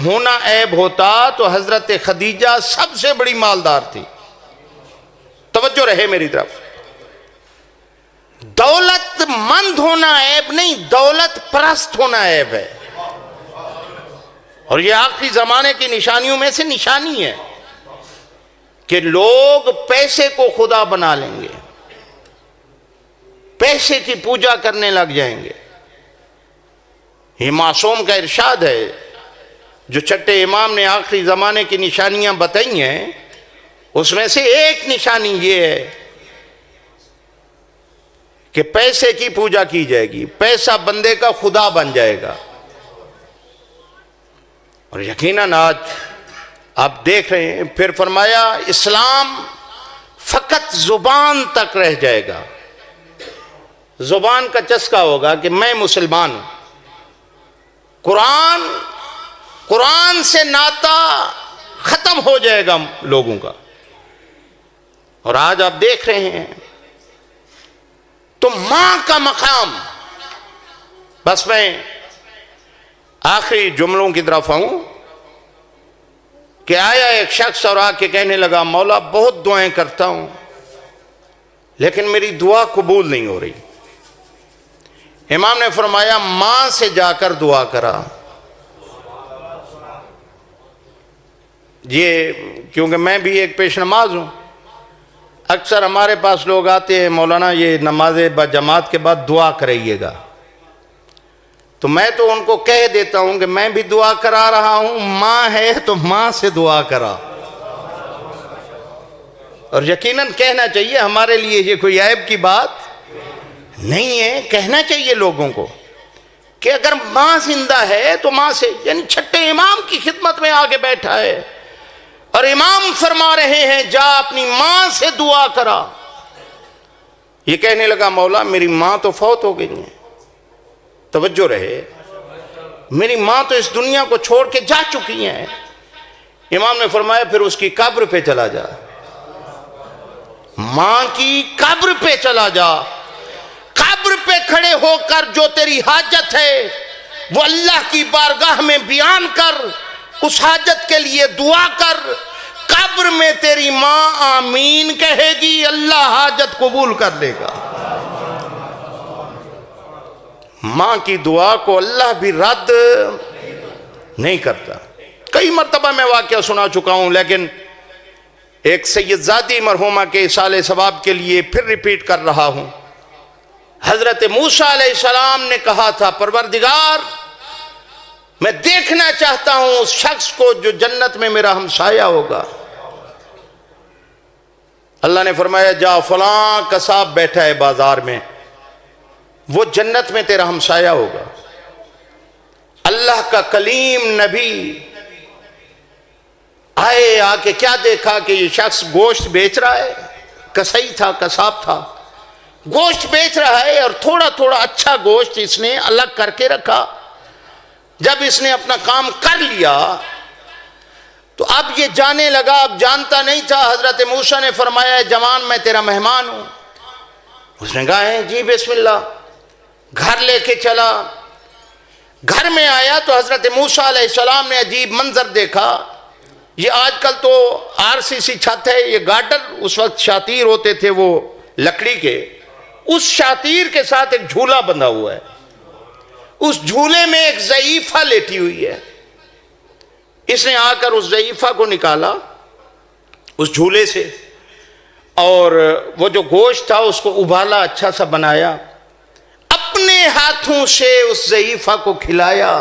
ہونا عیب ہوتا تو حضرت خدیجہ سب سے بڑی مالدار تھی۔ توجہ رہے میری طرف، دولت مند ہونا عیب نہیں، دولت پرست ہونا عیب ہے، اور یہ آخری زمانے کی نشانیوں میں سے نشانی ہے کہ لوگ پیسے کو خدا بنا لیں گے، پیسے کی پوجا کرنے لگ جائیں گے۔ یہ معصوم کا ارشاد ہے، جو چھٹے امام نے آخری زمانے کی نشانیاں بتائی ہیں اس میں سے ایک نشانی یہ ہے کہ پیسے کی پوجا کی جائے گی، پیسہ بندے کا خدا بن جائے گا۔ اور یقیناً آج آپ دیکھ رہے ہیں، پھر فرمایا اسلام فقط زبان تک رہ جائے گا، زبان کا چسکا ہوگا کہ میں مسلمان ہوں، قرآن سے ناطہ ختم ہو جائے گا لوگوں کا۔ اور آج آپ دیکھ رہے ہیں تو ماں کا مقام، بس میں آخری جملوں کی طرف آؤں کہ آیا ایک شخص اور آ کے کہنے لگا مولا بہت دعائیں کرتا ہوں، لیکن میری دعا قبول نہیں ہو رہی. امام نے فرمایا ماں سے جا کر دعا کرا. یہ کیونکہ میں بھی ایک پیش نماز ہوں، اکثر ہمارے پاس لوگ آتے ہیں، مولانا یہ نماز بجماعت کے بعد دعا کرائیے گا. تو میں تو ان کو کہہ دیتا ہوں کہ میں بھی دعا کرا رہا ہوں، ماں ہے تو ماں سے دعا کرا. اور یقیناً کہنا چاہیے، ہمارے لیے یہ کوئی عیب کی بات نہیں ہے. کہنا چاہیے لوگوں کو کہ اگر ماں زندہ ہے تو ماں سے، یعنی چھٹے امام کی خدمت میں آگے بیٹھا ہے اور امام فرما رہے ہیں جا اپنی ماں سے دعا کرا. یہ کہنے لگا مولا میری ماں تو فوت ہو گئی ہیں. توجہ رہے، میری ماں تو اس دنیا کو چھوڑ کے جا چکی ہیں. امام نے فرمایا پھر اس کی قبر پہ چلا جا، ماں کی قبر پہ چلا جا. قبر پہ کھڑے ہو کر جو تیری حاجت ہے وہ اللہ کی بارگاہ میں بیان کر، اس حاجت کے لیے دعا کر. قبر میں تیری ماں آمین کہے گی، اللہ حاجت قبول کر لے گا. ماں کی دعا کو اللہ بھی رد نہیں کرتا. کئی مرتبہ میں واقعہ سنا چکا ہوں، لیکن ایک سید زادی مرحومہ کے ایصال ثواب کے لیے پھر ریپیٹ کر رہا ہوں. حضرت موسیٰ علیہ السلام نے کہا تھا پروردگار میں دیکھنا چاہتا ہوں اس شخص کو جو جنت میں میرا ہمسایہ ہوگا. اللہ نے فرمایا جا فلاں قصاب بیٹھا ہے بازار میں، وہ جنت میں تیرا ہمسایہ ہوگا. اللہ کا کلیم نبی آئے، آ کے کیا دیکھا کہ یہ شخص گوشت بیچ رہا ہے. کسائی تھا، قصاب تھا، گوشت بیچ رہا ہے اور تھوڑا تھوڑا اچھا گوشت اس نے الگ کر کے رکھا. جب اس نے اپنا کام کر لیا تو اب یہ جانے لگا. اب جانتا نہیں تھا. حضرت موسیٰ نے فرمایا جوان میں تیرا مہمان ہوں. اس نے کہا ہے جی بسم اللہ. گھر لے کے چلا. گھر میں آیا تو حضرت موسیٰ علیہ السلام نے عجیب منظر دیکھا. یہ آج کل تو RCC چھت ہے، یہ گارڈر اس وقت شاطیر ہوتے تھے وہ لکڑی کے. اس شاطیر کے ساتھ ایک جھولا بندھا ہوا ہے. اس جھولے میں ایک ضعیفہ لیٹی ہوئی ہے. اس نے آ کر اس ضعیفہ کو نکالا اس جھولے سے اور وہ جو گوشت تھا اس کو ابالا، اچھا سا بنایا، اپنے ہاتھوں سے اس ضعیفہ کو کھلایا.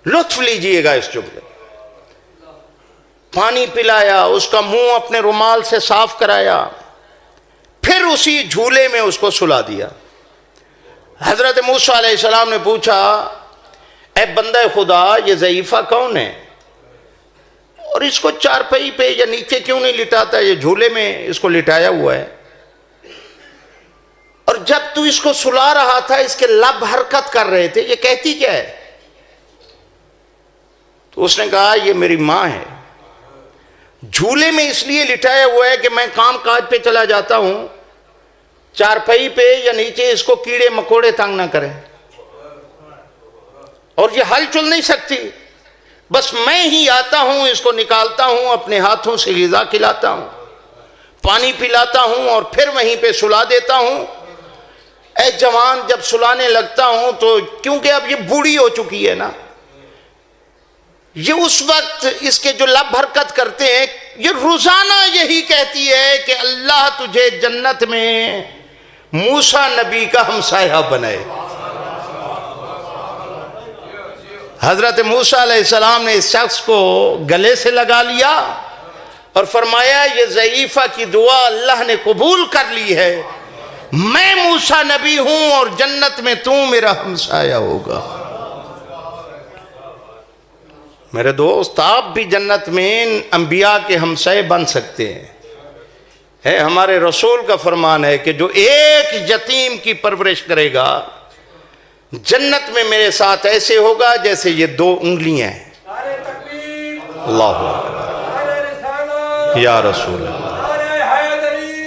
لطف لیجئے گا اس جملے. پانی پلایا، اس کا منہ اپنے رومال سے صاف کرایا، پھر اسی جھولے میں اس کو سلا دیا. حضرت موسیٰ علیہ السلام نے پوچھا اے بندہ خدا یہ ضعیفہ کون ہے اور اس کو چارپائی پہ یا نیچے کیوں نہیں لٹاتا؟ یہ جھولے میں اس کو لٹایا ہوا ہے. اور جب تو اس کو سلا رہا تھا اس کے لب حرکت کر رہے تھے، یہ کہتی کیا ہے؟ تو اس نے کہا یہ میری ماں ہے. جھولے میں اس لیے لٹایا ہوا ہے کہ میں کام کاج پہ چلا جاتا ہوں، چارپائی پہ یا نیچے اس کو کیڑے مکوڑے تنگ نہ کریں، اور یہ ہل چل نہیں سکتی. بس میں ہی آتا ہوں، اس کو نکالتا ہوں، اپنے ہاتھوں سے غذا کھلاتا ہوں، پانی پلاتا ہوں اور پھر وہیں پہ سلا دیتا ہوں. اے جوان جب سلانے لگتا ہوں تو کیونکہ اب یہ بوڑھی ہو چکی ہے نا، یہ اس وقت اس کے جو لب حرکت کرتے ہیں یہ روزانہ یہی کہتی ہے کہ اللہ تجھے جنت میں موسیٰ نبی کا ہمسایہ بنائے. حضرت موسیٰ علیہ السلام نے اس شخص کو گلے سے لگا لیا اور فرمایا یہ ضعیفہ کی دعا اللہ نے قبول کر لی ہے. میں موسیٰ نبی ہوں اور جنت میں تو میرا ہمسایہ ہوگا. میرے دوست آپ بھی جنت میں انبیاء کے ہمسائے بن سکتے ہیں. ہے ہمارے رسول کا فرمان ہے کہ جو ایک یتیم کی پرورش کرے گا جنت میں میرے ساتھ ایسے ہوگا جیسے یہ 2 انگلیاں ہیں. اللہ اکبر یا رسول اللہ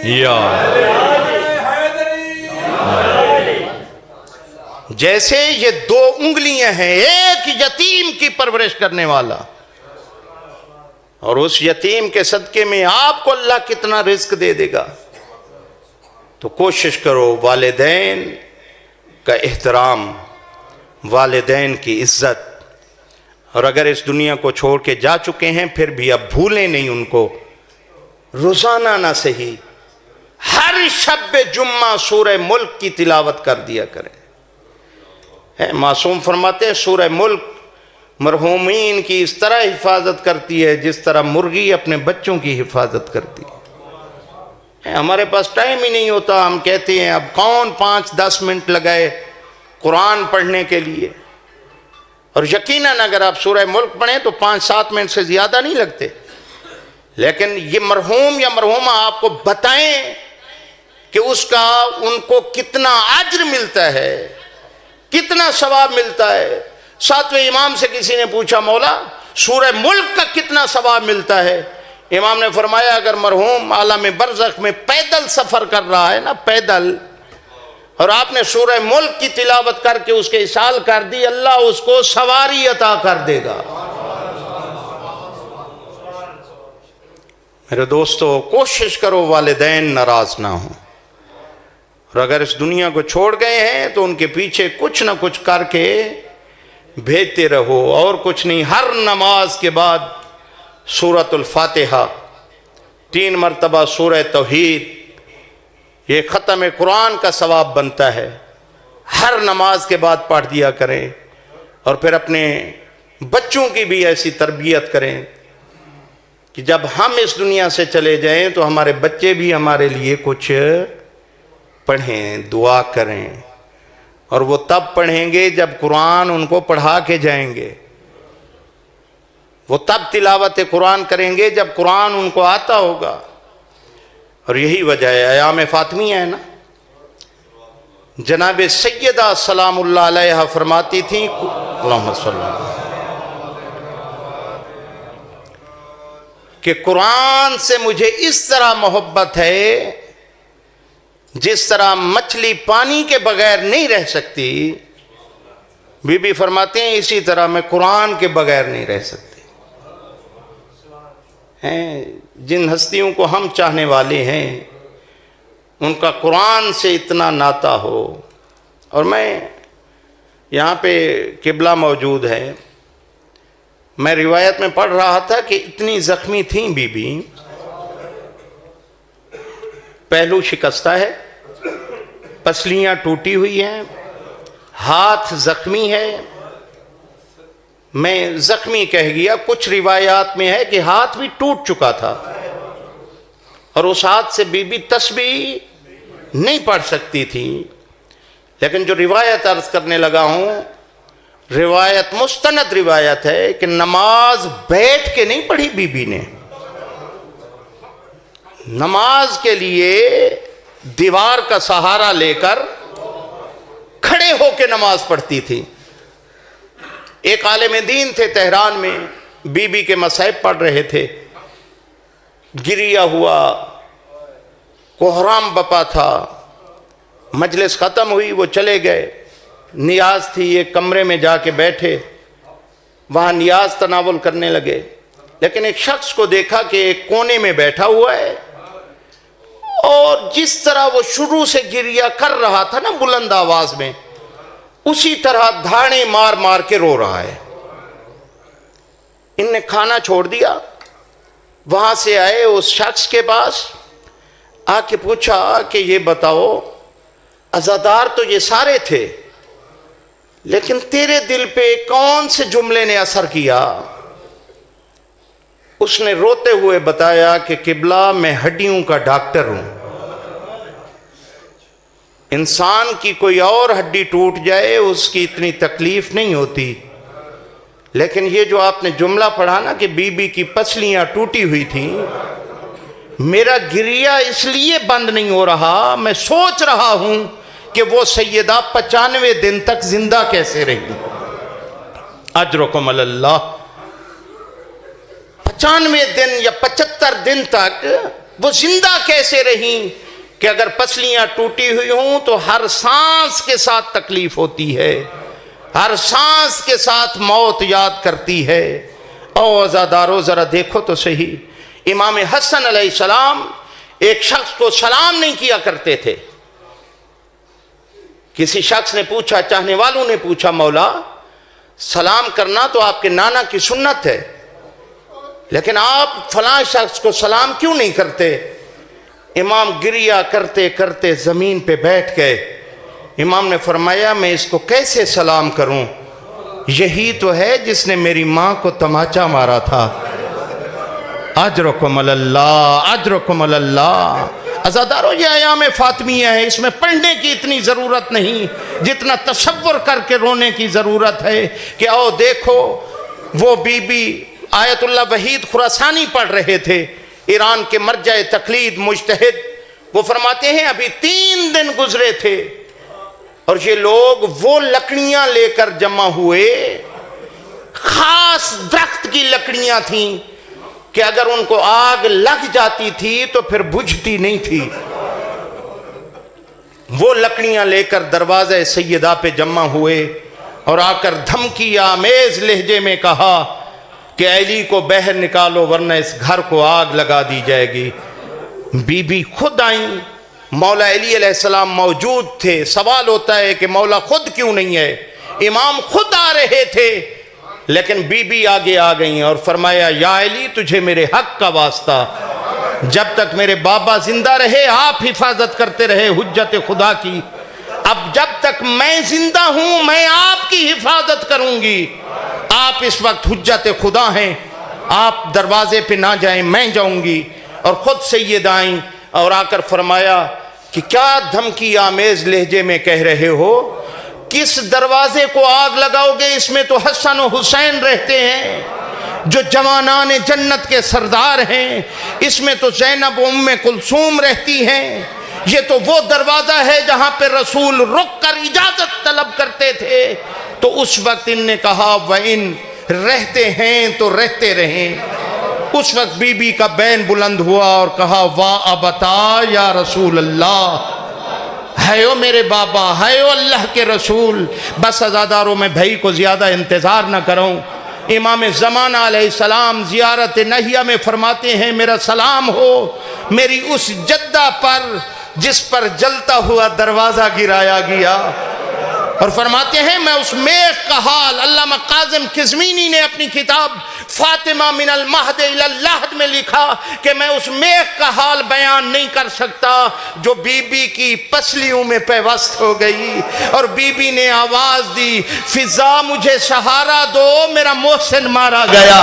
یا جیسے یہ 2 انگلیاں ہیں ایک یتیم کی پرورش کرنے والا، اور اس یتیم کے صدقے میں آپ کو اللہ کتنا رزق دے دے گا. تو کوشش کرو والدین کا احترام، والدین کی عزت، اور اگر اس دنیا کو چھوڑ کے جا چکے ہیں پھر بھی اب بھولیں نہیں ان کو، روزانہ نہ صحیح ہر شب جمعہ سورہ ملک کی تلاوت کر دیا کریں۔ معصوم فرماتے ہیں سورہ ملک مرحومین کی اس طرح حفاظت کرتی ہے جس طرح مرغی اپنے بچوں کی حفاظت کرتی ہے۔ ہمارے پاس ٹائم ہی نہیں ہوتا، ہم کہتے ہیں اب کون 5-10 منٹ لگائے قرآن پڑھنے کے لیے، اور یقیناً اگر آپ سورہ ملک پڑھیں تو 5-7 منٹ سے زیادہ نہیں لگتے، لیکن یہ مرحوم یا مرحومہ آپ کو بتائیں کہ اس کا ان کو کتنا اجر ملتا ہے، کتنا ثواب ملتا ہے۔ 7ویں امام سے کسی نے پوچھا مولا سورہ ملک کا کتنا ثواب ملتا ہے؟ امام نے فرمایا اگر مرحوم عالم برزخ میں پیدل سفر کر رہا ہے نا، پیدل، اور آپ نے سورہ ملک کی تلاوت کر کے اس کے اصال کر دی، اللہ اس کو سواری عطا کر دے گا۔ میرے دوستو کوشش کرو والدین ناراض نہ ہوں، اور اگر اس دنیا کو چھوڑ گئے ہیں تو ان کے پیچھے کچھ نہ کچھ کر کے بھیجتے رہو، اور کچھ نہیں۔ ہر نماز کے بعد سورۃ الفاتحہ، 3 مرتبہ سورہ توحید، یہ ختم قرآن کا ثواب بنتا ہے، ہر نماز کے بعد پڑھ دیا کریں، اور پھر اپنے بچوں کی بھی ایسی تربیت کریں کہ جب ہم اس دنیا سے چلے جائیں تو ہمارے بچے بھی ہمارے لیے کچھ پڑھیں، دعا کریں، اور وہ تب پڑھیں گے جب قرآن ان کو پڑھا کے جائیں گے، وہ تب تلاوت قرآن کریں گے جب قرآن ان کو آتا ہوگا۔ اور یہی وجہ ہے ایام فاطمیہ ہے نا، جناب سیدہ سلام اللہ علیہ فرماتی تھیں اللہم صلی اللہ علیہ کہ قرآن سے مجھے اس طرح محبت ہے جس طرح مچھلی پانی کے بغیر نہیں رہ سکتی، بی بی فرماتے ہیں اسی طرح میں قرآن کے بغیر نہیں رہ سکتی۔ جن ہستیوں کو ہم چاہنے والے ہیں ان کا قرآن سے اتنا ناطہ ہو، اور میں یہاں پہ قبلہ موجود ہے، میں روایت میں پڑھ رہا تھا کہ اتنی زخمی تھیں بی بی، پہلو شکستہ ہے، پسلیاں ٹوٹی ہوئی ہیں، ہاتھ زخمی ہے، میں زخمی کہہ گیا، کچھ روایات میں ہے کہ ہاتھ بھی ٹوٹ چکا تھا، اور اس ہاتھ سے بی بی تسبیح نہیں پڑھ سکتی تھی، لیکن جو روایت عرض کرنے لگا ہوں، روایت مستند روایت ہے کہ نماز بیٹھ کے نہیں پڑھی بی بی نے، نماز کے لیے دیوار کا سہارا لے کر کھڑے ہو کے نماز پڑھتی تھی۔ ایک عالم دین تھے تہران میں، بی بی کے مصائب پڑھ رہے تھے، گریا ہوا، کوہرام بپا تھا، مجلس ختم ہوئی، وہ چلے گئے، نیاز تھی، ایک کمرے میں جا کے بیٹھے، وہاں نیاز تناول کرنے لگے، لیکن ایک شخص کو دیکھا کہ ایک کونے میں بیٹھا ہوا ہے، اور جس طرح وہ شروع سے گریا کر رہا تھا نا بلند آواز میں، اسی طرح دھاڑے مار مار کے رو رہا ہے۔ ان نے کھانا چھوڑ دیا، وہاں سے آئے اس شخص کے پاس، آ کے پوچھا کہ یہ بتاؤ عزادار تو یہ سارے تھے، لیکن تیرے دل پہ کون سے جملے نے اثر کیا؟ اس نے روتے ہوئے بتایا کہ قبلہ میں ہڈیوں کا ڈاکٹر ہوں، انسان کی کوئی اور ہڈی ٹوٹ جائے اس کی اتنی تکلیف نہیں ہوتی، لیکن یہ جو آپ نے جملہ پڑھا نا کہ بی بی کی پسلیاں ٹوٹی ہوئی تھیں، میرا گریا اس لیے بند نہیں ہو رہا، میں سوچ رہا ہوں کہ وہ سیدہ 95 دن تک زندہ کیسے رہی۔ اجرکم اللہ، 95 دن یا 75 دن تک وہ زندہ کیسے رہیں کہ اگر پسلیاں ٹوٹی ہوئی ہوں تو ہر سانس کے ساتھ تکلیف ہوتی ہے، ہر سانس کے ساتھ موت یاد کرتی ہے۔ او عزادارو ذرا دیکھو تو صحیح، امام حسن علیہ السلام ایک شخص کو سلام نہیں کیا کرتے تھے، کسی شخص نے پوچھا، چاہنے والوں نے پوچھا، مولا سلام کرنا تو آپ کے نانا کی سنت ہے، لیکن آپ فلاں شخص کو سلام کیوں نہیں کرتے؟ امام گریہ کرتے کرتے زمین پہ بیٹھ گئے۔ امام نے فرمایا میں اس کو کیسے سلام کروں؟ یہی تو ہے جس نے میری ماں کو تماچا مارا تھا۔ اجرکم اللہ، اجرکم اللہ۔ عزادارو یہ ایام فاطمیہ ہے، اس میں پڑھنے کی اتنی ضرورت نہیں جتنا تصور کر کے رونے کی ضرورت ہے کہ آؤ دیکھو وہ بی بی آیت اللہ وحید خراسانی پڑھ رہے تھے، ایران کے مرجع تقلید مجتہد، وہ فرماتے ہیں ابھی 3 دن گزرے تھے اور یہ لوگ وہ لکڑیاں لے کر جمع ہوئے، خاص درخت کی لکڑیاں تھیں کہ اگر ان کو آگ لگ جاتی تھی تو پھر بجھتی نہیں تھی۔ وہ لکڑیاں لے کر دروازہ سیدہ پہ جمع ہوئے اور آ کر دھمکی آمیز لہجے میں کہا کہ علی کو باہر نکالو ورنہ اس گھر کو آگ لگا دی جائے گی۔ بی بی خود آئیں، مولا علی علیہ السلام موجود تھے۔ سوال ہوتا ہے کہ مولا خود کیوں نہیں ہے؟ امام خود آ رہے تھے لیکن بی بی آگے آ گئیں اور فرمایا یا علی تجھے میرے حق کا واسطہ، جب تک میرے بابا زندہ رہے آپ حفاظت کرتے رہے حجت خدا کی، اب جب تک میں زندہ ہوں میں آپ کی حفاظت کروں گی۔ آپ اس وقت حجت خدا ہیں، آپ دروازے پہ نہ جائیں، میں جاؤں گی۔ اور خود سید آئیں اور آ کر فرمایا کہ کیا دھمکی آمیز لہجے میں کہہ رہے ہو؟ کس دروازے کو آگ لگاؤ گے؟ اس میں تو حسن و حسین رہتے ہیں جو جوانان جنت کے سردار ہیں، اس میں تو زینب و ام کلثوم رہتی ہیں، یہ تو وہ دروازہ ہے جہاں پہ رسول رک کر اجازت طلب کرتے تھے۔ تو اس وقت ان نے کہا وَإِن، رہتے ہیں تو رہتے رہیں۔ اس وقت بی بی کا بین بلند ہوا اور کہا وا ابتا یا رسول اللہ، ہے او میرے بابا، ہے او اللہ کے رسول۔ بس عزاداروں میں بھائی کو زیادہ انتظار نہ کروں۔ امام زمانہ علیہ السلام زیارت نہیہ میں فرماتے ہیں میرا سلام ہو میری اس جدہ پر جس پر جلتا ہوا دروازہ گرایا گیا، اور فرماتے ہیں میں اس میخ کا حال، علامہ قاسم قزوینی نے اپنی کتاب فاطمہ من المہد الی اللحد میں لکھا کہ میں اس میخ کا حال بیان نہیں کر سکتا جو بی بی کی پسلیوں میں پیوست ہو گئی، اور بی بی نے آواز دی فضا مجھے سہارا دو میرا محسن مارا گیا۔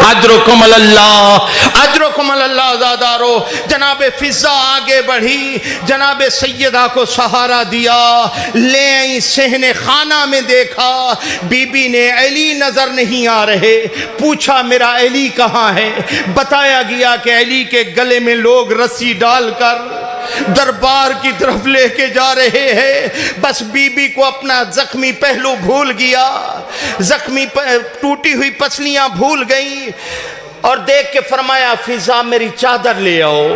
اجرکم اللہ، اجرکم اللہ عزادارو۔ جناب فضا آگے بڑھی، جناب سیدہ کو سہارا دیا، لے آئی صحن خانہ میں دیکھا، بی بی نے علی نظر نہیں آ رہے، پوچھا میرا علی کہاں ہے؟ بتایا گیا کہ علی کے گلے میں لوگ رسی ڈال کر دربار کی طرف لے کے جا رہے ہیں۔ بس بی بی کو اپنا زخمی پہلو بھول گیا، زخمی ٹوٹی ہوئی پسلیاں بھول گئیں، اور دیکھ کے فرمایا فضا میری چادر لے آؤ۔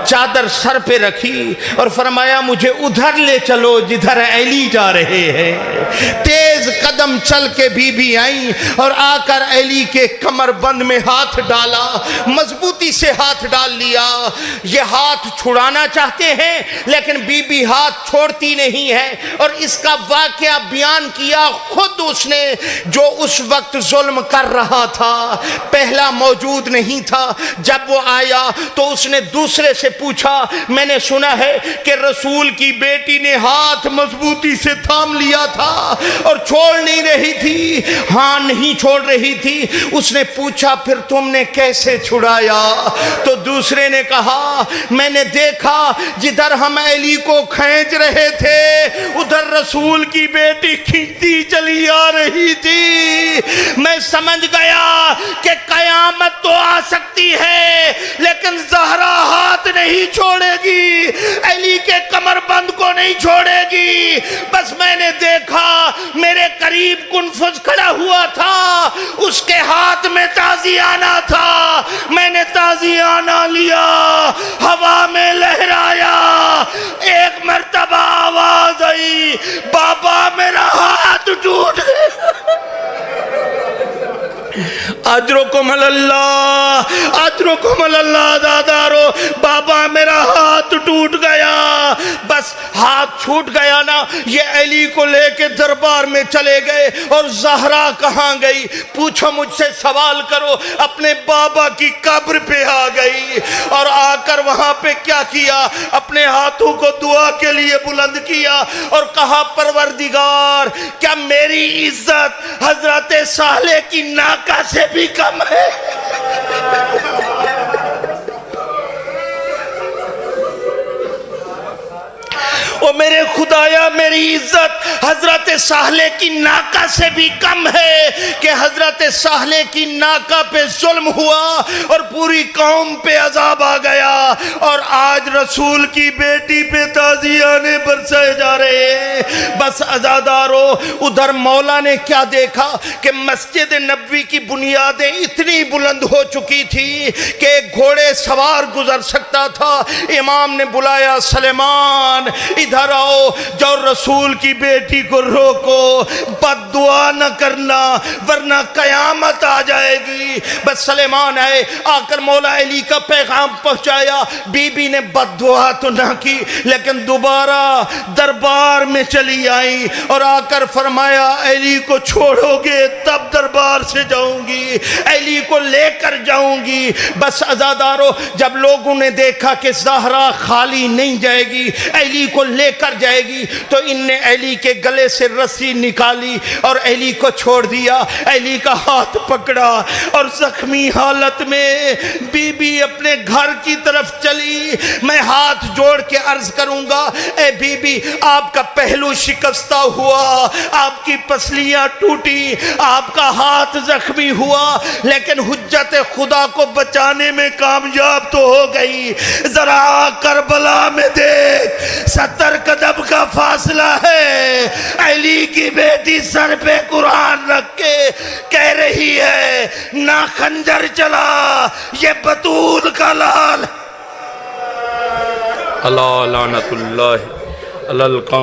چادر سر پہ رکھی اور فرمایا مجھے ادھر لے چلو جدھر علی جا رہے ہیں۔ تیز قدم چل کے بی بی آئیں اور آ کر علی کے کمر بند میں ہاتھ ڈالا، مضبوطی سے ہاتھ ڈال لیا۔ یہ ہاتھ چھڑانا چاہتے ہیں لیکن بی بی ہاتھ چھوڑتی نہیں ہے، اور اس کا واقعہ بیان کیا خود اس نے جو اس وقت ظلم کر رہا تھا، پہلا موجود نہیں تھا۔ جب وہ آیا تو اس نے دوسرے سے پوچھا میں نے سنا ہے کہ رسول کی بیٹی نے ہاتھ مضبوطی سے تھام لیا تھا اور چھوڑ نہیں رہی تھی۔ ہاں نہیں چھوڑ رہی تھی۔ اس نے پوچھا پھر تم نے کیسے چھڑایا؟ تو دوسرے نے کہا میں نے دیکھا جدھر ہم علی کو کھینچ رہے تھے ادھر رسول کی بیٹی کھینچتی چلی آ رہی تھی۔ میں سمجھ گیا کہ قیامت تو آ سکتی ہے لیکن زہرا ہاتھ نہیں چھوڑے گی، علی کے کمر بند کو نہیں چھوڑے گی۔ بس میں نے دیکھا میرے قریب کنفذ کھڑا ہوا تھا، اس کے ہاتھ میں تازیانہ تھا، میں نے تازیانہ لیا، ہوا میں لہرایا، ایک مرتبہ آواز آئی بابا میرا ہاتھ ٹوٹ گیا۔ اجرکم اللہ، اجرکم اللہ دادارو۔ بابا میرا ہاتھ ٹوٹ گیا، بس ہاتھ چھوٹ گیا نا، یہ علی کو لے کے دربار میں چلے گئے۔ اور زہرا کہاں گئی؟ پوچھو مجھ سے سوال کرو۔ اپنے بابا کی قبر پہ آ گئی، اور آ کر وہاں پہ کیا کیا؟ اپنے ہاتھوں کو دعا کے لیے بلند کیا اور کہا پروردگار، کیا میری عزت حضرت صالح کی ناکہ سے بھی کم ہے؟ او میرے خدایا، میری عزت حضرت صالح کی ناکہ سے بھی کم ہے کہ حضرت صالح کی ناکہ پہ ظلم ہوا اور پوری قوم پہ عذاب آ گیا، اور آج رسول کی بیٹی پہ تازیانے برسائے جا رہے ہیں۔ بس عزادارو، ادھر مولا نے کیا دیکھا کہ مسجد نبوی کی بنیادیں اتنی بلند ہو چکی تھی کہ ایک گھوڑے سوار گزر سکتا تھا۔ امام نے بلایا، سلیمان ادھر آؤ، جو رسول کی بیٹی کو روکو، بد دعا نہ کرنا ورنہ قیامت آ جائے گی۔ بس سلیمان آئے، آ کر مولا علی کا پیغام پہنچایا۔ بی بی نے بد دعا تو نہ کی، لیکن دوبارہ دربار میں چلی آئی اور آ کر فرمایا، علی کو چھوڑو گے تب دربار سے جاؤں گی، علی کو لے کر جاؤں گی۔ بس عزادارو، جب لوگوں نے دیکھا کہ زہرا خالی نہیں جائے گی، علی کو لے کر جائے گی، تو ان نے علی کے گلے سے رسی نکالی اور علی کو چھوڑ دیا۔ علی کا ہاتھ پکڑا اور زخمی حالت میں بی بی اپنے گھر کی طرف چلی۔ میں ہاتھ جوڑ کے عرض کروں گا، اے بی بی، آپ کا پہلو شکستہ ہوا، آپ کی پسلیاں ٹوٹی، آپ کا ہاتھ زخمی ہوا، لیکن حجت خدا کو بچانے میں کامیاب تو ہو گئی۔ ذرا کربلا میں دیکھ، 70 قدم کا فاصلہ ہے، علی کی بیٹی سر پہ قرآن رکھ کے کہہ رہی ہے، نہ خنجر چلا، یہ بطول کا لال۔ اللہ لعنت اللہ علی القوم۔